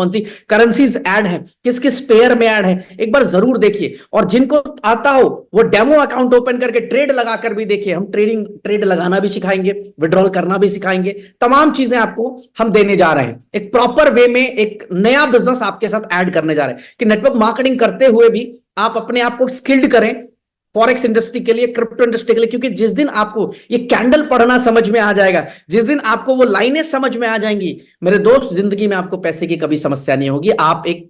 करेंसीज ऐड है, किस किस पेयर में ऐड है, एक बार जरूर देखिए। और जिनको आता हो वो डेमो अकाउंट ओपन करके ट्रेड लगाकर भी देखिए। हम ट्रेड लगाना भी सिखाएंगे, विड्रॉल करना भी सिखाएंगे, तमाम चीजें आपको हम देने जा रहे हैं। एक प्रॉपर वे में एक नया बिजनेस आपके साथ ऐड करने जा रहे हैं कि नेटवर्क मार्केटिंग करते हुए भी आप अपने आप को स्किल्ड करें फॉरेक्स इंडस्ट्री के लिए, क्रिप्टो इंडस्ट्री के लिए। क्योंकि जिस दिन आपको ये कैंडल पढ़ना समझ में आ जाएगा, जिस दिन आपको वो लाइनें समझ में आ जाएंगी, मेरे दोस्त, जिंदगी में आपको पैसे की कभी समस्या नहीं होगी। आप एक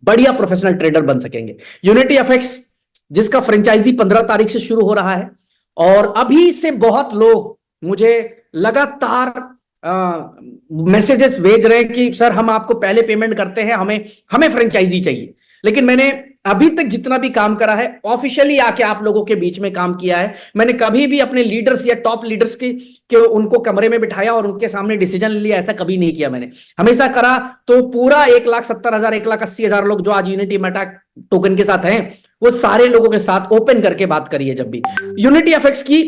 बढ़िया प्रोफेशनल ट्रेडर बन सकेंगे। यूनिटी एफएक्स जिसका फ्रेंचाइजी 15 तारीख से शुरू हो रहा है, और अभी से बहुत लोग मुझे लगातार मैसेजेस भेज रहे हैं कि सर हम आपको पहले पेमेंट करते हैं, हमें फ्रेंचाइजी चाहिए। लेकिन मैंने अभी तक जितना भी काम करा है, ऑफिशियली आके आप लोगों के बीच में काम किया है। मैंने कभी भी अपने लीडर्स या टॉप लीडर्स के उनको कमरे में बिठाया और उनके सामने डिसीजन लिया, ऐसा कभी नहीं किया मैंने। हमेशा करा तो पूरा 1,70,000 1,80,000 लोग जो आज यूनिटी मेटा टोकन के साथ हैं, वो सारे लोगों के साथ ओपन करके बात करिए। जब भी यूनिटी एफएक्स की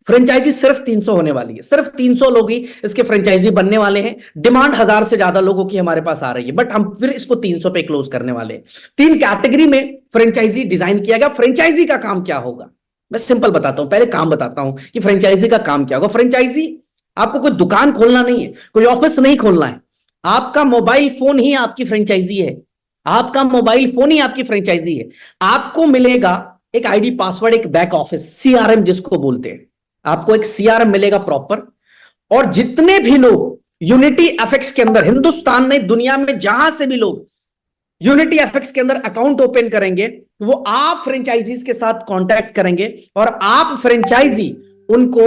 फ्रेंचाइजी सिर्फ 300 होने वाली है, सिर्फ 300 लोग ही इसके फ्रेंचाइजी बनने वाले हैं। डिमांड 1000 से ज्यादा लोगों की हमारे पास आ रही है, बट हम फिर इसको 300 पे क्लोज करने वाले हैं। 3 कैटेगरी में फ्रेंचाइजी डिजाइन किया गया। फ्रेंचाइजी का काम क्या होगा, मैं सिंपल बताता हूं, पहले काम बताता हूं कि फ्रेंचाइजी का काम क्या होगा। फ्रेंचाइजी आपको कोई दुकान खोलना नहीं है, कोई ऑफिस नहीं खोलना है, आपका मोबाइल फोन ही आपकी फ्रेंचाइजी है। आपका मोबाइल फोन ही आपकी फ्रेंचाइजी है। आपको मिलेगा एक आईडी पासवर्ड, एक बैक ऑफिस, सीआरएम जिसको बोलते हैं। आपको एक सीआरएम मिलेगा प्रॉपर, और जितने भी लोग यूनिटी एफएक्स के अंदर, हिंदुस्तान में, दुनिया में जहां से भी लोग यूनिटी एफएक्स के अंदर अकाउंट ओपन करेंगे, वो आप फ्रेंचाइजीज के साथ कांटेक्ट करेंगे और आप फ्रेंचाइजी उनको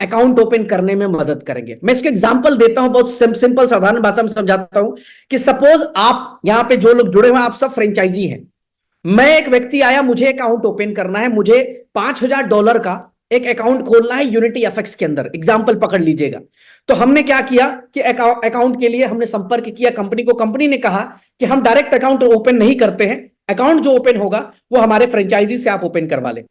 अकाउंट ओपन करने में मदद करेंगे। मैं इसको एग्जांपल देता हूं, बहुत सिंपल साधारण भाषा में समझाता हूं कि सपोज आप यहां पे जो लोग जुड़े हुए हैं, आप सब फ्रेंचाइजी हैं। मैं एक व्यक्ति आया, मुझे अकाउंट ओपन करना है, मुझे $5,000 का एक अकाउंट खोलना है यूनिटी एफएक्स के अंदर, एग्जांपल पकड़ लीजिएगा। तो हमने क्या किया कि अकाउंट के लिए हमने संपर्क किया कंपनी को। कंपनी ने कहा कि हम डायरेक्ट अकाउंट ओपन नहीं करते हैं, अकाउंट जो ओपन होगा वो हमारे फ्रेंचाइजी से आप ओपन करवा लें।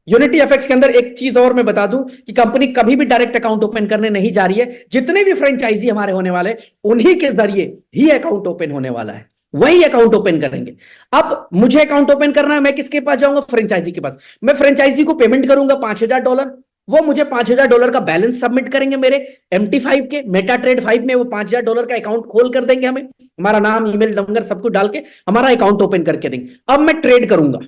यूनिटी एफएक्स के अंदर एक चीज और मैं बता दूं कि कंपनी कभी भी डायरेक्ट अकाउंट ओपन करने नहीं जा रही है। जितने भी फ्रेंचाइजी हमारे होने वाले, उन्हीं के जरिए ही अकाउंट ओपन होने वाला है, वही अकाउंट ओपन करेंगे। अब मुझे अकाउंट ओपन करना है, मैं किसके पास जाऊंगा? फ्रेंचाइजी के पास। मैं फ्रेंचाइजी को पेमेंट करूंगा $5,000, वो मुझे $5,000 का बैलेंस सबमिट करेंगे मेरे MT5 के, मेटा ट्रेड 5 में। वो $5,000 का अकाउंट खोल कर देंगे हमें, हमारा नाम, ईमेल नंबर सब कुछ डाल के हमारा अकाउंट ओपन करके देंगे। अब मैं ट्रेड करूंगा,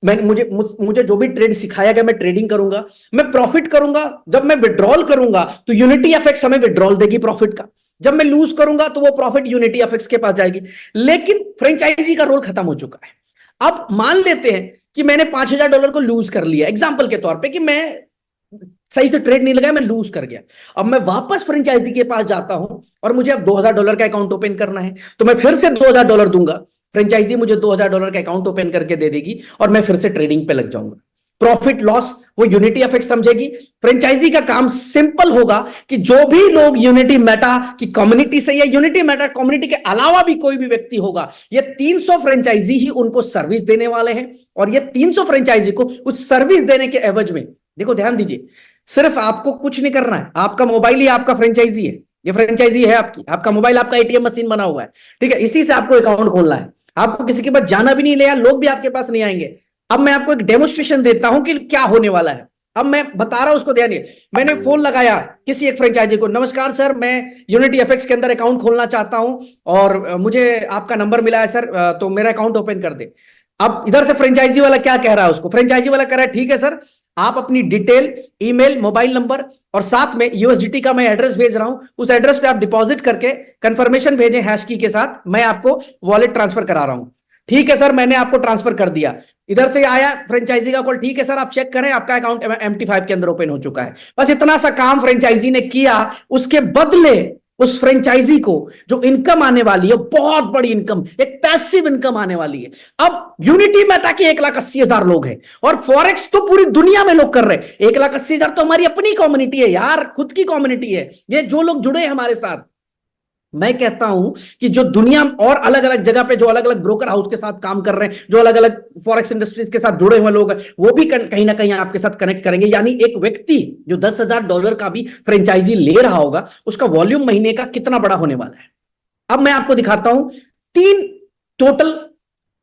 मुझे जो भी ट्रेड सिखाया गया मैं ट्रेडिंग करूंगा, मैं प्रॉफिट करूंगा। जब मैं विड्रॉल करूंगा तो यूनिटी एफएक्स हमें विड्रॉल देगी प्रॉफिट का। जब मैं लूज करूंगा तो वो प्रॉफिट यूनिटी एफएक्स के पास जाएगी। लेकिन फ्रेंचाइजी का रोल खत्म हो चुका है। अब मान लेते हैं कि मैंने $5,000 को लूज कर लिया, एग्जांपल के तौर पे, कि मैं सही से ट्रेड नहीं लगाया, मैं लूज कर गया। अब मैं वापस फ्रेंचाइजी के पास जाता हूं और मुझे अब $2000 का अकाउंट ओपन करना है, तो मैं फिर से $2000 दूंगा, फ्रेंचाइजी मुझे $2000 का अकाउंट ओपन करके दे देगी और मैं फिर से ट्रेडिंग पे लग जाऊंगा। प्रॉफिट लॉस वो यूनिटी एफएक्ट समझेगी। फ्रेंचाइजी का काम सिंपल होगा कि जो भी लोग यूनिटी मेटा की कम्युनिटी से या यूनिटी मेटा कम्युनिटी के अलावा भी कोई भी व्यक्ति होगा, ये 300 फ्रेंचाइजी ही उनको सर्विस देने वाले हैं। और ये 300 फ्रेंचाइजी को उस सर्विस देने के एवज में, देखो ध्यान दीजिए, सिर्फ आपको कुछ नहीं करना है, आपका मोबाइल ही आपका फ्रेंचाइजी है, ये फ्रेंचाइजी है आपकी, आपका मोबाइल आपका एटीएम मशीन बना हुआ है, ठीक है, इसी से आपको अकाउंट खोलना है, आपको किसी के पास जाना भी नहीं, ले लोग भी आपके पास नहीं आएंगे। अब मैं आपको एक डेमोस्ट्रेशन देता हूं कि क्या होने वाला है। अब मैं बता रहा हूं, उसको ध्यान दिए। मैंने फोन लगाया किसी एक फ्रेंचाइजी को, नमस्कार सर, मैं यूनिटी एफएक्स के अंदर अकाउंट खोलना चाहता हूं और मुझे आपका नंबर मिला है सर, तो मेरा अकाउंट ओपन कर दे। अब इधर से फ्रेंचाइजी वाला क्या कह रहा है उसको, फ्रेंचाइजी वाला कह रहा है ठीक है सर, आप अपनी डिटेल, ईमेल, मोबाइल नंबर और साथ में यूएसडीटी का मैं एड्रेस भेज रहा हूं, उस एड्रेस पे आप डिपॉजिट करके कंफर्मेशन भेजें हैश की के साथ, मैं आपको वॉलेट ट्रांसफर करा रहा हूं। ठीक है सर, मैंने आपको ट्रांसफर कर दिया। इधर से आया फ्रेंचाइजी का कॉल, ठीक है सर आप चेक करें, आपका अकाउंट MT5 के अंदर ओपन हो चुका है। बस इतना सा काम फ्रेंचाइजी ने किया, उसके बदले उस फ्रेंचाइजी को जो इनकम आने वाली है, बहुत बड़ी इनकम, एक पैसिव इनकम आने वाली है। अब यूनिटी मेटा के 1,80,000 लोग हैं और फॉरेक्स तो पूरी दुनिया में लोग कर रहे हैं। 1,80,000 तो हमारी अपनी कम्युनिटी है यार, खुद की कम्युनिटी है, ये जो लोग जुड़े हैं हमारे साथ। मैं कहता हूं कि जो दुनिया और अलग अलग जगह पे जो अलग अलग ब्रोकर हाउस के साथ काम कर रहे हैं, जो अलग अलग फॉरेक्स इंडस्ट्रीज के साथ जुड़े हुए लोग हैं, वो भी कहीं ना कहीं आपके साथ कनेक्ट करेंगे। यानी एक व्यक्ति जो $10,000 का भी फ्रेंचाइजी ले रहा होगा, उसका वॉल्यूम महीने का कितना बड़ा होने वाला है। अब मैं आपको दिखाता हूं 3 टोटल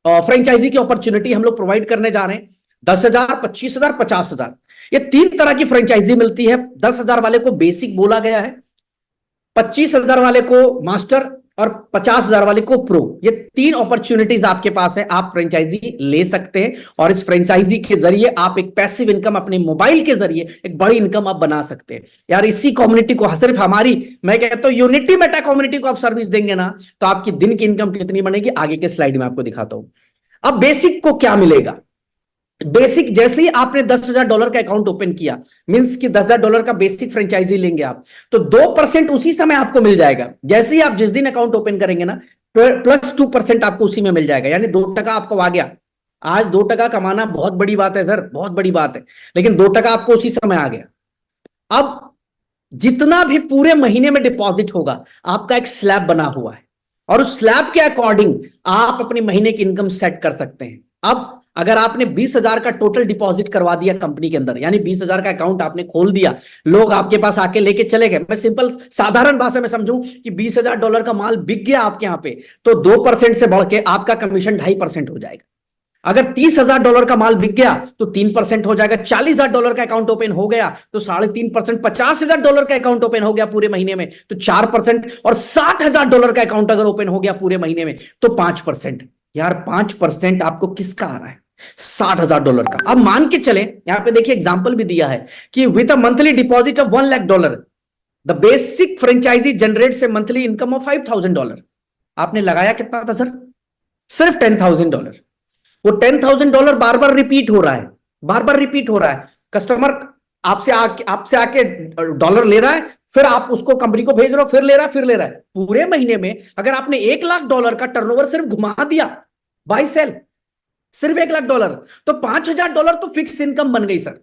फ्रेंचाइजी की अपॉर्चुनिटी हम लोग प्रोवाइड करने जा रहे हैं। 10,000, 25,000, 50,000, ये 3 तरह की फ्रेंचाइजी मिलती है। 10,000 वाले को बेसिक बोला गया है, 25,000 वाले को मास्टर और 50,000 वाले को प्रो। ये 3 अपॉर्चुनिटीज आपके पास है, आप फ्रेंचाइजी ले सकते हैं और इस फ्रेंचाइजी के जरिए आप एक पैसिव इनकम अपने मोबाइल के जरिए एक बड़ी इनकम आप बना सकते हैं। यार इसी कम्युनिटी को, सिर्फ हमारी, मैं कहता हूं यूनिटी मेटा कम्युनिटी को आप सर्विस देंगे ना, तो आपकी दिन की इनकम कितनी बनेगी, आगे के स्लाइड में आपको दिखाता हूं। अब बेसिक को क्या मिलेगा, बेसिक जैसे ही आपने $10,000 का अकाउंट ओपन किया, मींस कि $10,000 का बेसिक फ्रेंचाइजी लेंगे आप, तो 2% उसी समय आपको मिल जाएगा। जैसे ही आप जिस दिन अकाउंट ओपन करेंगे ना, प्लस 2% आपको उसी में मिल जाएगा, यानी 2% आपको आ गया। आज 2% कमाना बहुत बड़ी बात है सर, बहुत बड़ी बात है, लेकिन 2% आपको उसी समय आ गया। अब जितना भी पूरे महीने में डिपॉजिट होगा, आपका एक स्लैब बना हुआ है और उस स्लैब के अकॉर्डिंग आप अपनी महीने की इनकम सेट कर सकते हैं। अब अगर आपने 20,000 का टोटल डिपॉजिट करवा दिया कंपनी के अंदर, यानी 20,000 का अकाउंट आपने खोल दिया, लोग आपके पास आके लेके चले गए, मैं सिंपल साधारण भाषा में समझूं कि $20,000 का माल बिक गया आपके यहां पे, तो 2% से बढ़ के आपका कमीशन 2.5% हो जाएगा। अगर $30,000 का माल बिक गया तो 3% हो जाएगा। $40,000 का अकाउंट ओपन हो गया तो 3.5%। $50,000 का अकाउंट ओपन हो गया पूरे महीने में तो 4%, और $60,000 का अकाउंट अगर ओपन हो गया पूरे महीने में तो 5%। यार 5% आपको किसका आ रहा है, $60,000 का। अब मान के चले, यहां पे देखिए एग्जांपल भी दिया है कि with a monthly deposit of $1,00,000 the basic franchise generates a monthly income of $5,000। आपने लगाया कितना था सर, सिर्फ $10,000। वो $10,000 बार बार रिपीट हो रहा है, बार बार रिपीट हो रहा है। कस्टमर आपसे आके डॉलर ले रहा है, फिर आप उसको कंपनी को भेज रहे हो, फिर ले रहा है, फिर ले रहा है। पूरे महीने में अगर आपने $1,00,000 का टर्नओवर सिर्फ घुमा दिया, बाय सेल, सिर्फ $1,00,000, तो $5,000 तो फिक्स इनकम बन गई सर।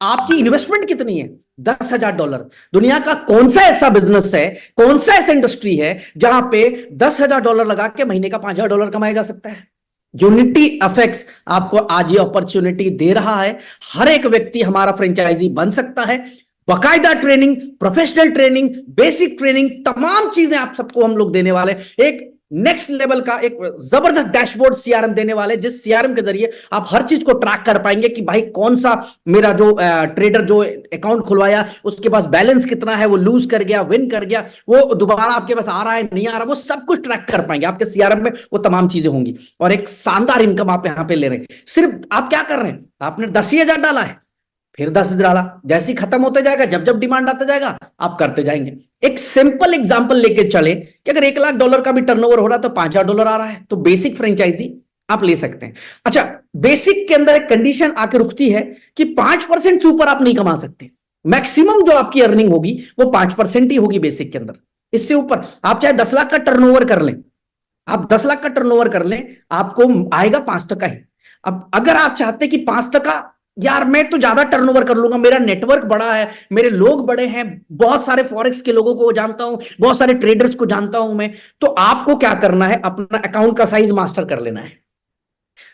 आपकी इन्वेस्टमेंट कितनी है, $10,000। दुनिया का कौन सा ऐसा बिजनेस है, कौन सा ऐसा इंडस्ट्री है जहां पे $10,000 लगा के महीने का $5,000 कमाया जा सकता है। यूनिटी एफएक्स आपको आज ये अपॉर्चुनिटी दे रहा है। हर एक व्यक्ति हमारा फ्रेंचाइजी बन सकता है। बाकायदा training, professional training, basic training, तमाम चीजें आप सबको हम लोग देने वाले, एक नेक्स्ट लेवल का एक जबरदस्त डैशबोर्ड सीआरएम देने वाले, जिस सीआरएम के जरिए आप हर चीज को ट्रैक कर पाएंगे कि भाई कौन सा मेरा जो ट्रेडर जो अकाउंट खुलवाया उसके पास बैलेंस कितना है, वो लूज कर गया, विन कर गया, वो दोबारा आपके पास आ रहा है, नहीं आ रहा, वो सब कुछ ट्रैक कर पाएंगे आपके सीआरएम में। वो तमाम चीजें होंगी और एक शानदार इनकम आप यहां पे ले रहे हैं। सिर्फ आप क्या कर रहे हैं, आपने 10,000 डाला है, फिर 10,000 डाला, जैसे ही खत्म होते जाएगा, जब जब डिमांड आता जाएगा आप करते जाएंगे। एक सिंपल एग्जांपल लेके चले कि अगर $1,00,000 का भी टर्नओवर हो रहा है तो $5,000 आ रहा है, तो बेसिक फ्रेंचाइजी आप ले सकते हैं। अच्छा, बेसिक के अंदर एक कंडीशन आके रुकती है कि 5% से ऊपर आप नहीं कमा सकते। मैक्सिमम जो आपकी अर्निंग होगी वो 5% ही होगी बेसिक के अंदर। इससे ऊपर आप चाहे 10 लाख का टर्नओवर कर लें, आप 10 लाख का टर्नओवर कर लें, आपको आएगा 5% ही। अब अगर आप चाहते हैं कि 5%, यार मैं तो ज्यादा टर्नओवर कर लूंगा, मेरा नेटवर्क बड़ा है, मेरे लोग बड़े हैं, बहुत सारे फॉरेक्स के लोगों को जानता हूं, बहुत सारे ट्रेडर्स को जानता हूं मैं, तो आपको क्या करना है, अपना अकाउंट का साइज मास्टर कर लेना है।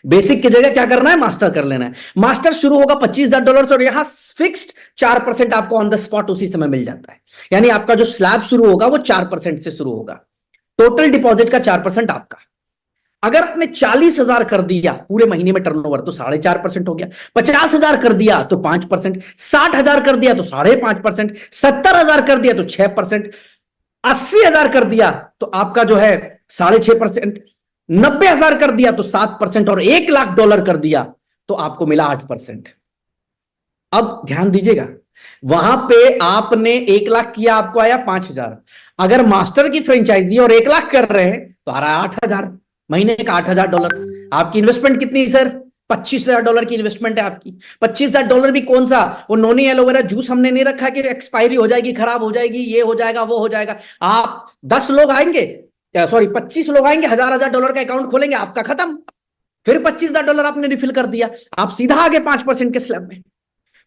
बेसिक की जगह क्या करना है, मास्टर कर लेना है। मास्टर शुरू होगा $25,000 से, और यहां फिक्स्ड 4% आपको ऑन द स्पॉट उसी समय मिल जाता है। यानी आपका जो स्लैब शुरू होगा वो 4% से शुरू होगा। टोटल डिपॉजिट का 4% आपका। अगर आपने 40,000 कर दिया पूरे महीने में टर्नओवर तो 4.5% हो गया। 50,000 कर दिया तो 5%, 60,000 कर दिया तो 5.5%, 70,000 कर दिया तो 6%, 80,000 कर दिया तो आपका जो है 6.5%, 90,000 कर दिया तो 7%, और $1,00,000 कर दिया तो आपको मिला 8%। अब ध्यान दीजिएगा, वहां पे आपने 1,00,000 किया, आपको आया 5,000। अगर मास्टर की फ्रेंचाइजी और 1,00,000 कर रहे हैं तो आ रहा है 8,000, महीने का $8,000। आपकी इन्वेस्टमेंट कितनी सर? $25,000 की इन्वेस्टमेंट है आपकी। $25,000 भी कौन सा, वो नोनी एलोवेरा जूस हमने नहीं रखा कि एक्सपायरी हो जाएगी, खराब हो जाएगी, ये हो जाएगा, वो हो जाएगा। आप 10 लोग आएंगे, सॉरी 25 लोग आएंगे, $1,000 का अकाउंट खोलेंगे, आपका खत्म। फिर $25,000 आपने रिफिल कर दिया, आप सीधा आगे 5% के स्लैब में।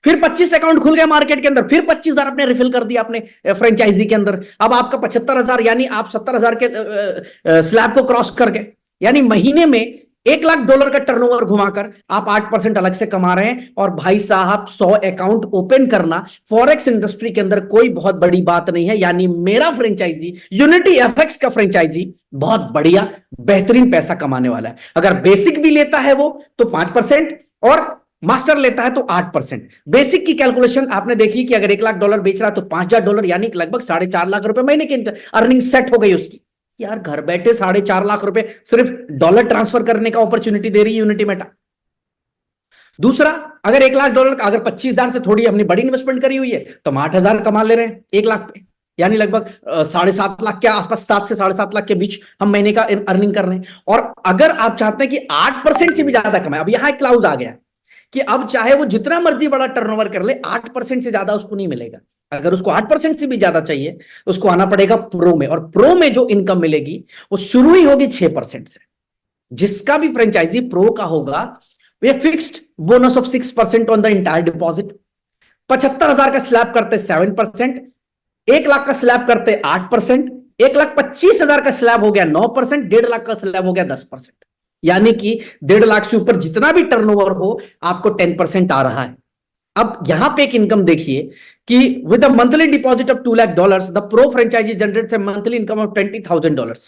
फिर 25 अकाउंट खुल गया मार्केट के अंदर, फिर 25,000 आपने रिफिल कर दिया अपने फ्रेंचाइजी के अंदर। अब आपका 75,000, यानी आप 70,000 के स्लैब को क्रॉस कर गए। यानी महीने में $1,00,000 का टर्नओवर घुमाकर आप 8% अलग से कमा रहे हैं। और भाई साहब, 100 अकाउंट ओपन करना फॉरेक्स इंडस्ट्री के अंदर कोई बहुत बड़ी बात नहीं है। यानी मेरा फ्रेंचाइजी यूनिटी एफएक्स का फ्रेंचाइजी बहुत बढ़िया बेहतरीन पैसा कमाने वाला है। अगर बेसिक भी लेता है वो तो 5%, और मास्टर लेता है तो 8%। बेसिक की कैलकुलेशन आपने देखी कि अगर $1,00,000 बेच रहा है तो $5,000, यानी लगभग 4.5 लाख रुपए महीने की अर्निंग सेट हो गई उसकी। यार घर बैठे 4.5 लाख रुपए सिर्फ डॉलर ट्रांसफर करने का अपॉर्चुनिटी दे रही है यूनिटी मेटा। दूसरा, अगर $1,00,000 अगर 25,000 से थोड़ी अपनी बड़ी इन्वेस्टमेंट करी हुई है तो हम 8,000 कमा ले रहे हैं 1,00,000 पे, यानी लगभग 7.5 लाख के आसपास, 7 से 7.5 लाख के बीच हम महीने का अर्निंग कर रहे हैं। और अगर आप चाहते हैं कि 8% से भी ज्यादा कमाए, अब यहां एक क्लाउज आ गया कि अब चाहे वो जितना मर्जी बड़ा टर्नओवर कर ले, 8% से ज्यादा उसको नहीं मिलेगा। अगर उसको 8% से भी ज्यादा चाहिए उसको आना पड़ेगा प्रो में, और प्रो में जो इनकम मिलेगी वो शुरू ही होगी 6% से। जिसका भी फ्रेंचाइजी प्रो का होगा वे fixed bonus of 6% on the entire deposit. 75,000 का स्लैब करते 7%, 1,00,000 का स्लैब करते 8%, 1,25,000 का स्लैब हो गया 9%, 1,50,000 का स्लैब हो गया 10%। यानी कि 1,50,000 से ऊपर जितना भी टर्नओवर हो आपको 10% आ रहा है। अब यहां पे एक इनकम देखिए कि with a monthly deposit of $2,00,000 the pro franchise generates a monthly income of $20,000।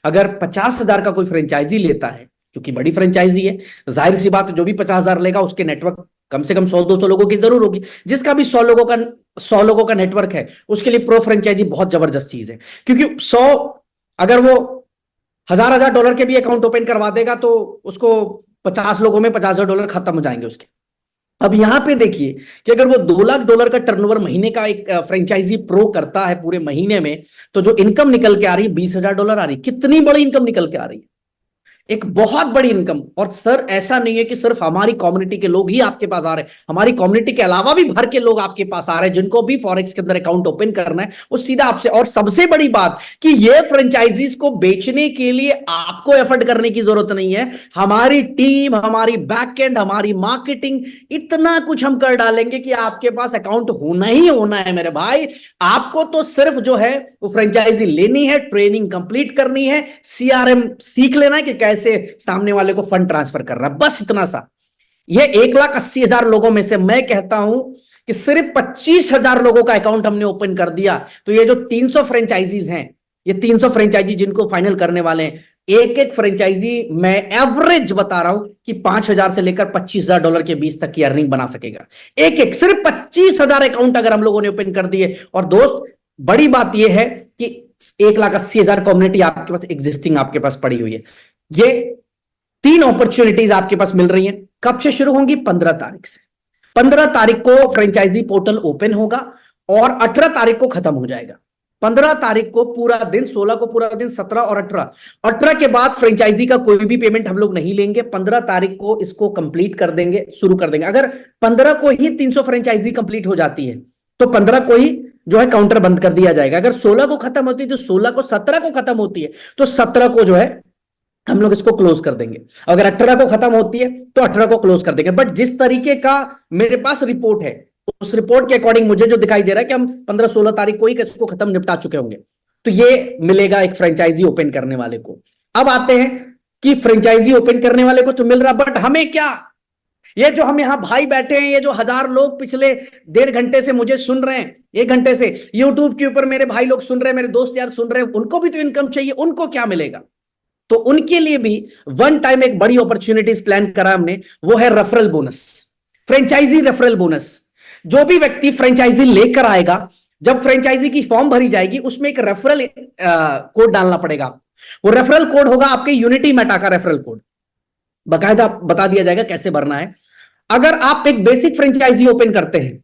अगर 50,000 का कोई फ्रेंचाइजी लेता है, क्योंकि बड़ी फ्रेंचाइजी है, जाहिर सी बात जो भी 50,000 लेगा उसके नेटवर्क कम से कम 100-200 लोगों की जरूर होगी। जिसका भी 100 लोगों का नेटवर्क है उसके लिए प्रो फ्रेंचाइजी बहुत जबरदस्त चीज है। क्योंकि 100, अगर वो $1,000 के भी अकाउंट ओपन करवा देगा तो उसको 50 लोगों में $50,000 खत्म हो जाएंगे उसके। अब यहां पे देखिए कि अगर वो $2,00,000 का टर्नओवर महीने का एक फ्रेंचाइजी प्रो करता है पूरे महीने में, तो जो इनकम निकल के आ रही है $20,000 आ रही है। कितनी बड़ी इनकम निकल के आ रही है, एक बहुत बड़ी इनकम। और सर ऐसा नहीं है कि सिर्फ हमारी कम्युनिटी के लोग ही आपके पास आ रहे हैं, हमारी कम्युनिटी के अलावा भी भर के लोग आपके पास आ रहे हैं जिनको भी फॉरेक्स के अंदर अकाउंट ओपन करना है वो सीधा आपसे। और सबसे बड़ी बात कि ये फ्रेंचाइजीज को बेचने के लिए आपको एफर्ट करने की जरूरत नहीं है। हमारी टीम, हमारी बैकएंड, हमारी मार्केटिंग, इतना कुछ हम कर डालेंगे कि आपके पास अकाउंट होना ही होना है मेरे भाई। आपको तो सिर्फ जो है वो फ्रेंचाइजी लेनी है, ट्रेनिंग कंप्लीट करनी है, सीआरएम सीख लेना है कि कैसे सामने वाले को फंड ट्रांसफर कर रहा है, बस इतना सा। ये 1,80,000 लोगों में से मैं कहता हूं कि सिर्फ 25,000 लोगों का अकाउंट हमने ओपन कर दिया। तो ये जो 300 फ्रेंचाइजीज हैं, ये 300 फ्रेंचाइजी जिनको फाइनल करने वाले हैं, एक एक फ्रेंचाइजी मैं एवरेज बता रहा हूं कि 5,000 से लेकर $25,000 के बीच तक की अर्निंग बना सकेगा। एक एक सिर्फ 25,000 अकाउंट अगर हम लोगों ने ओपन कर दिए। और दोस्त बड़ी बात यह है कि 1,80,000 कम्युनिटी आपके पास एग्जिस्टिंग आपके पास पड़ी हुई है। ये 3 अपॉर्चुनिटीज आपके पास मिल रही हैं। कब से शुरू होंगी? 15 तारीख से। 15 तारीख को फ्रेंचाइजी पोर्टल ओपन होगा और 18 तारीख को खत्म हो जाएगा। 15 तारीख को पूरा दिन, 16 को पूरा दिन, 17 और 18 के बाद फ्रेंचाइजी का कोई भी पेमेंट हम लोग नहीं लेंगे। 15 तारीख को इसको कंप्लीट कर देंगे, शुरू कर देंगे। अगर 15 को ही 300 फ्रेंचाइजी कंप्लीट हो जाती है तो 15 को ही जो है काउंटर बंद कर दिया जाएगा। अगर 16 को खत्म होती है तो 16 को, 17 को खत्म होती है तो 17 को जो है हम लोग इसको क्लोज कर देंगे। अगर 18 को खत्म होती है तो 18 को क्लोज कर देंगे। बट जिस तरीके का मेरे पास रिपोर्ट है, उस रिपोर्ट के अकॉर्डिंग मुझे जो दिखाई दे रहा है कि हम 15-16 तारीख को ही इसको खत्म निपटा चुके होंगे। तो ये मिलेगा एक फ्रेंचाइजी ओपन करने वाले को। अब आते हैं कि फ्रेंचाइजी ओपन करने वाले को तो मिल रहा, बट हमें क्या, ये जो हम यहां भाई बैठे हैं, ये जो 1000 लोग पिछले 1.5 घंटे से मुझे सुन रहे हैं, 1 घंटे से यूट्यूब के ऊपर मेरे भाई लोग सुन रहे हैं, मेरे दोस्त यार सुन रहे हैं, उनको भी तो इनकम चाहिए। उनको क्या मिलेगा? तो उनके लिए भी वन टाइम एक बड़ी अपॉर्चुनिटीज प्लान करा हमने, वो है referral bonus, franchise referral bonus. जो भी व्यक्ति फ्रेंचाइजी लेकर आएगा, जब फ्रेंचाइजी की फॉर्म भरी जाएगी उसमें एक रेफरल कोड डालना पड़ेगा। वो रेफरल कोड होगा आपके यूनिटी मेटा का रेफरल कोड, बकायदा बता दिया जाएगा कैसे भरना है। अगर आप एक बेसिक फ्रेंचाइजी ओपन करते हैं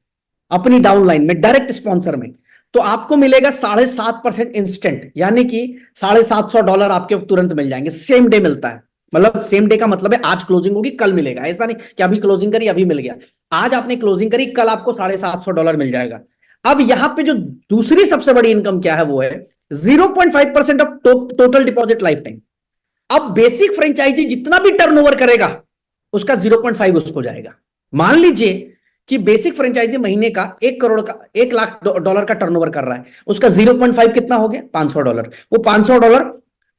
अपनी डाउनलाइन में, डायरेक्ट स्पॉन्सर में, तो आपको मिलेगा 7.5% इंस्टेंट, यानी कि $750 आपके तुरंत मिल जाएंगे। सेम डे मिलता है, मतलब सेम डे का मतलब है आज क्लोजिंग होगी कल मिलेगा। ऐसा नहीं कि अभी क्लोजिंग करी अभी मिल गया, आज आपने क्लोजिंग करी कल आपको $750 मिल जाएगा। अब यहां पे जो दूसरी सबसे बड़ी इनकम क्या है, वो है 0.5% of total deposit life time. अब बेसिक फ्रेंचाइजी जितना भी टर्नओवर करेगा उसका 0.5 उसको जाएगा। मान लीजिए कि बेसिक फ्रेंचाइजी महीने का 1 करोड़ का, $1 लाख का टर्नओवर कर रहा है, उसका 0.5 कितना हो गया? $500। वो $500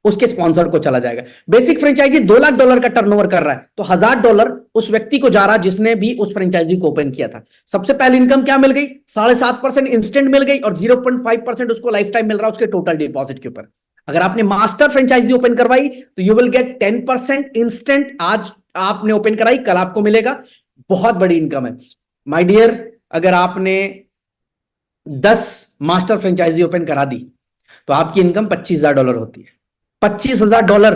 उसके स्पॉन्सर को चला जाएगा। बेसिक फ्रेंचाइजी $2 लाख का टर्नओवर कर रहा है तो $1000 उस व्यक्ति को जा रहा जिसने भी उस फ्रेंचाइजी को ओपन किया था। सबसे पहले इनकम क्या मिल गई? 7.5% इंस्टेंट मिल गई और 0.5% उसको लाइफ टाइम मिल रहा है उसके टोटल डिपॉजिट के ऊपर। अगर आपने मास्टर फ्रेंचाइजी ओपन करवाई तो यू विल गेट 10% इंस्टेंट। आज आपने ओपन कराई, कल आपको मिलेगा। बहुत बड़ी इनकम है माय डियर। अगर आपने 10 मास्टर फ्रेंचाइजी ओपन करा दी तो आपकी इनकम $25,000 होती है। $25,000,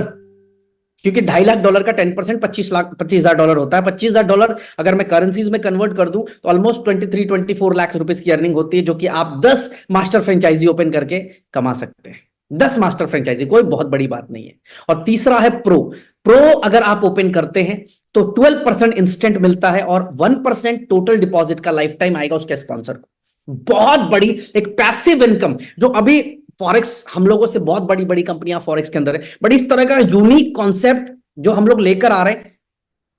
क्योंकि $2.5 लाख का 10% $25,000 होता है। $25,000 अगर मैं करेंसीज में कन्वर्ट कर दूं तो ऑलमोस्ट 23-24 लाख रुपीस की अर्निंग होती है, जो कि आप 10 मास्टर फ्रेंचाइजी ओपन करके कमा सकते हैं। 10 मास्टर फ्रेंचाइजी कोई बहुत बड़ी बात नहीं है। और तीसरा है प्रो अगर आप ओपन करते हैं तो 12% इंस्टेंट मिलता है और 1% टोटल डिपॉजिट का लाइफ टाइम आएगा उसके स्पॉन्सर को। बहुत बड़ी एक पैसिव इनकम, जो अभी फॉरेक्स हम लोगों से बहुत बड़ी बड़ी कंपनियां फॉरेक्स के अंदर है, बट इस तरह का यूनिक कॉन्सेप्ट जो हम लोग लेकर आ रहे हैं,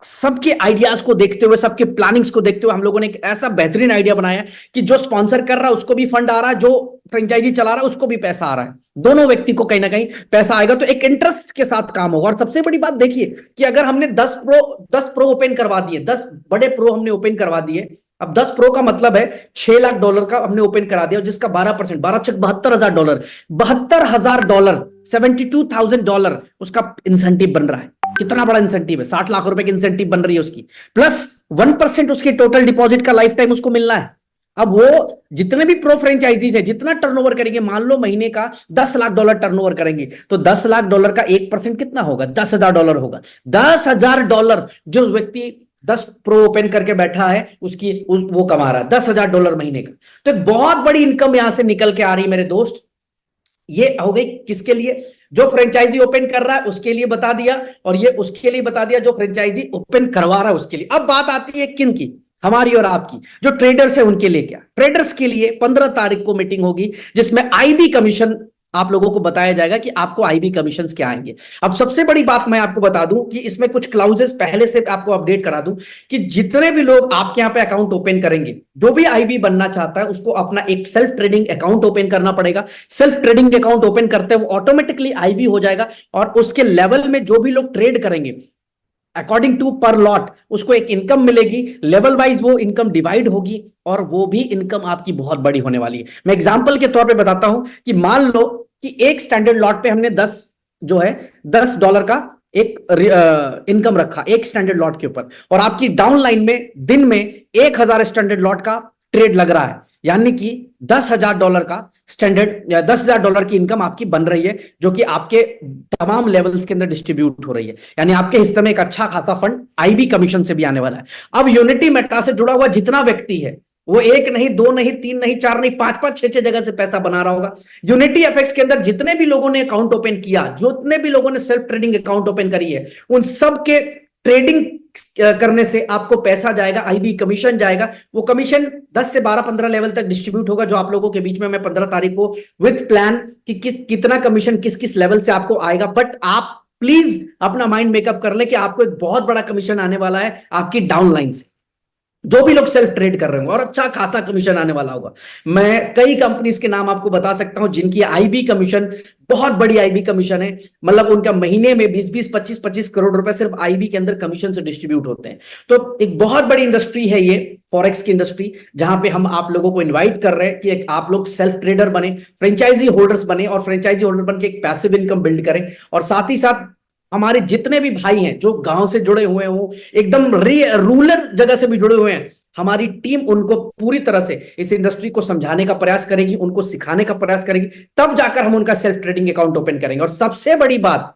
सबके आइडियाज को देखते हुए, सबके प्लानिंग्स को देखते हुए हम लोगों ने एक ऐसा बेहतरीन आइडिया बनाया कि जो स्पॉन्सर कर रहा है उसको भी फंड आ रहा है, जो फ्रेंचाइजी चला रहा है उसको भी पैसा आ रहा है, दोनों व्यक्ति को कहीं ना कहीं पैसा आएगा। तो एक इंटरेस्ट के साथ काम होगा। और सबसे बड़ी बात देखिए कि अगर हमने 10 प्रो ओपन करवा दिए, 10 बड़े प्रो हमने ओपन करवा दिए, अब 10 प्रो का मतलब है $6 लाख का हमने ओपन करा दिया, जिसका 12%, 12 $72,000, $72,000, $72,000 उसका इंसेंटिव बन रहा है। कितना बड़ा इंसेंटिव है? 60 लाख रुपए की इंसेंटिव बन रही है उसकी, प्लस 1% उसके टोटल डिपॉजिट का लाइफ टाइम उसको मिलना है। अब वो जितने भी प्रो फ्रेंचाइजीज है, जितना टर्नओवर करेंगे, मान लो महीने का $10 लाख टर्नओवर करेंगे, तो $10 लाख का 1% कितना होगा? $10,000 होगा। $10,000 जो व्यक्ति 10 प्रो ओपन करके बैठा है उसकी वो कमा रहा है $10,000 महीने का। तो एक बहुत बड़ी इनकम यहां से निकल के आ रही है मेरे दोस्त। ये हो गई किसके लिए? जो फ्रेंचाइजी ओपन कर रहा है उसके लिए बता दिया, और ये उसके लिए बता दिया जो फ्रेंचाइजी ओपन करवा रहा है उसके लिए। अब बात आती है किन की? हमारी और आपकी। जो ट्रेडर्स है उनके लिए क्या? ट्रेडर्स के लिए 15 तारीख को मीटिंग होगी जिसमें आईबी कमीशन आप लोगों को बताया जाएगा कि आपको आईबी कमीशंस क्या आएंगे। अब सबसे बड़ी बात मैं आपको बता दूं कि इसमें कुछ क्लाउजेस पहले से आपको अपडेट करा दूं कि जितने भी लोग आपके यहां पे अकाउंट ओपन करेंगे, जो भी आईबी बनना चाहता है उसको अपना एक सेल्फ ट्रेडिंग अकाउंट ओपन करना पड़ेगा। सेल्फ ट्रेडिंग अकाउंट ओपन करते हैं वो ऑटोमेटिकली आईबी हो जाएगा, और उसके लेवल में जो भी लोग ट्रेड करेंगे अकॉर्डिंग टू पर लॉट उसको एक इनकम मिलेगी। लेवल वाइज वो इनकम डिवाइड होगी और वो भी इनकम आपकी बहुत बड़ी होने वाली है। मैं एग्जांपल के तौर पे बताता हूं कि मान लो कि एक स्टैंडर्ड लॉट पे हमने $10 का एक इनकम रखा एक स्टैंडर्ड लॉट के ऊपर, और आपकी डाउन लाइन में दिन में 1000 स्टैंडर्ड लॉट का ट्रेड लग रहा है, यानी कि $10,000 का स्टैंडर्ड या $10,000 की इनकम आपकी बन रही है, जो कि आपके तमाम लेवल्स के अंदर डिस्ट्रीब्यूट हो रही है। यानी आपके हिस्से में एक अच्छा खासा फंड आईबी कमीशन से भी आने वाला है। अब यूनिटी मेटा से जुड़ा हुआ जितना व्यक्ति है वो एक नहीं, दो नहीं, तीन नहीं, चार नहीं, पांच पांच छह छह जगह से पैसा बना रहा होगा। यूनिटी एफएक्स के अंदर जितने भी लोगों ने अकाउंट ओपन किया, जितने भी लोगों ने सेल्फ ट्रेडिंग अकाउंट ओपन करी है, उन सब के ट्रेडिंग करने से आपको पैसा जाएगा, आईबी कमीशन जाएगा। वो कमीशन 10 से 12 15 लेवल तक डिस्ट्रीब्यूट होगा, जो आप लोगों के बीच में मैं 15 तारीख को विद प्लान कि कितना कमीशन किस किस लेवल से आपको आएगा। बट आप प्लीज अपना माइंड मेकअप कर ले कि आपको एक बहुत बड़ा कमीशन आने वाला है आपकी डाउनलाइन से। जो भी लोग सेल्फ ट्रेड कर रहे होंगे, और अच्छा खासा कमीशन आने वाला होगा। मैं कई कंपनीज के नाम आपको बता सकता हूं जिनकी आईबी कमीशन, बहुत बड़ी आईबी कमीशन है, मतलब उनका महीने में 20-20, 25-25 करोड़ रुपए सिर्फ आईबी के अंदर कमीशन से डिस्ट्रीब्यूट होते हैं। तो एक बहुत बड़ी इंडस्ट्री है ये फॉरेक्स की इंडस्ट्री, जहां पे हम आप लोगों को इन्वाइट कर रहे हैं कि एक आप लोग सेल्फ ट्रेडर बने, फ्रेंचाइजी होल्डर्स बने, और फ्रेंचाइजी होल्डर बन के एक पैसिव इनकम बिल्ड करें। और साथ ही साथ हमारे जितने भी भाई हैं जो गांव से जुड़े हुए हैं, वो एकदम रूरल जगह से भी जुड़े हुए हैं, हमारी टीम उनको पूरी तरह से इस इंडस्ट्री को समझाने का प्रयास करेगी, उनको सिखाने का प्रयास करेगी, तब जाकर हम उनका सेल्फ ट्रेडिंग अकाउंट ओपन करेंगे। और सबसे बड़ी बात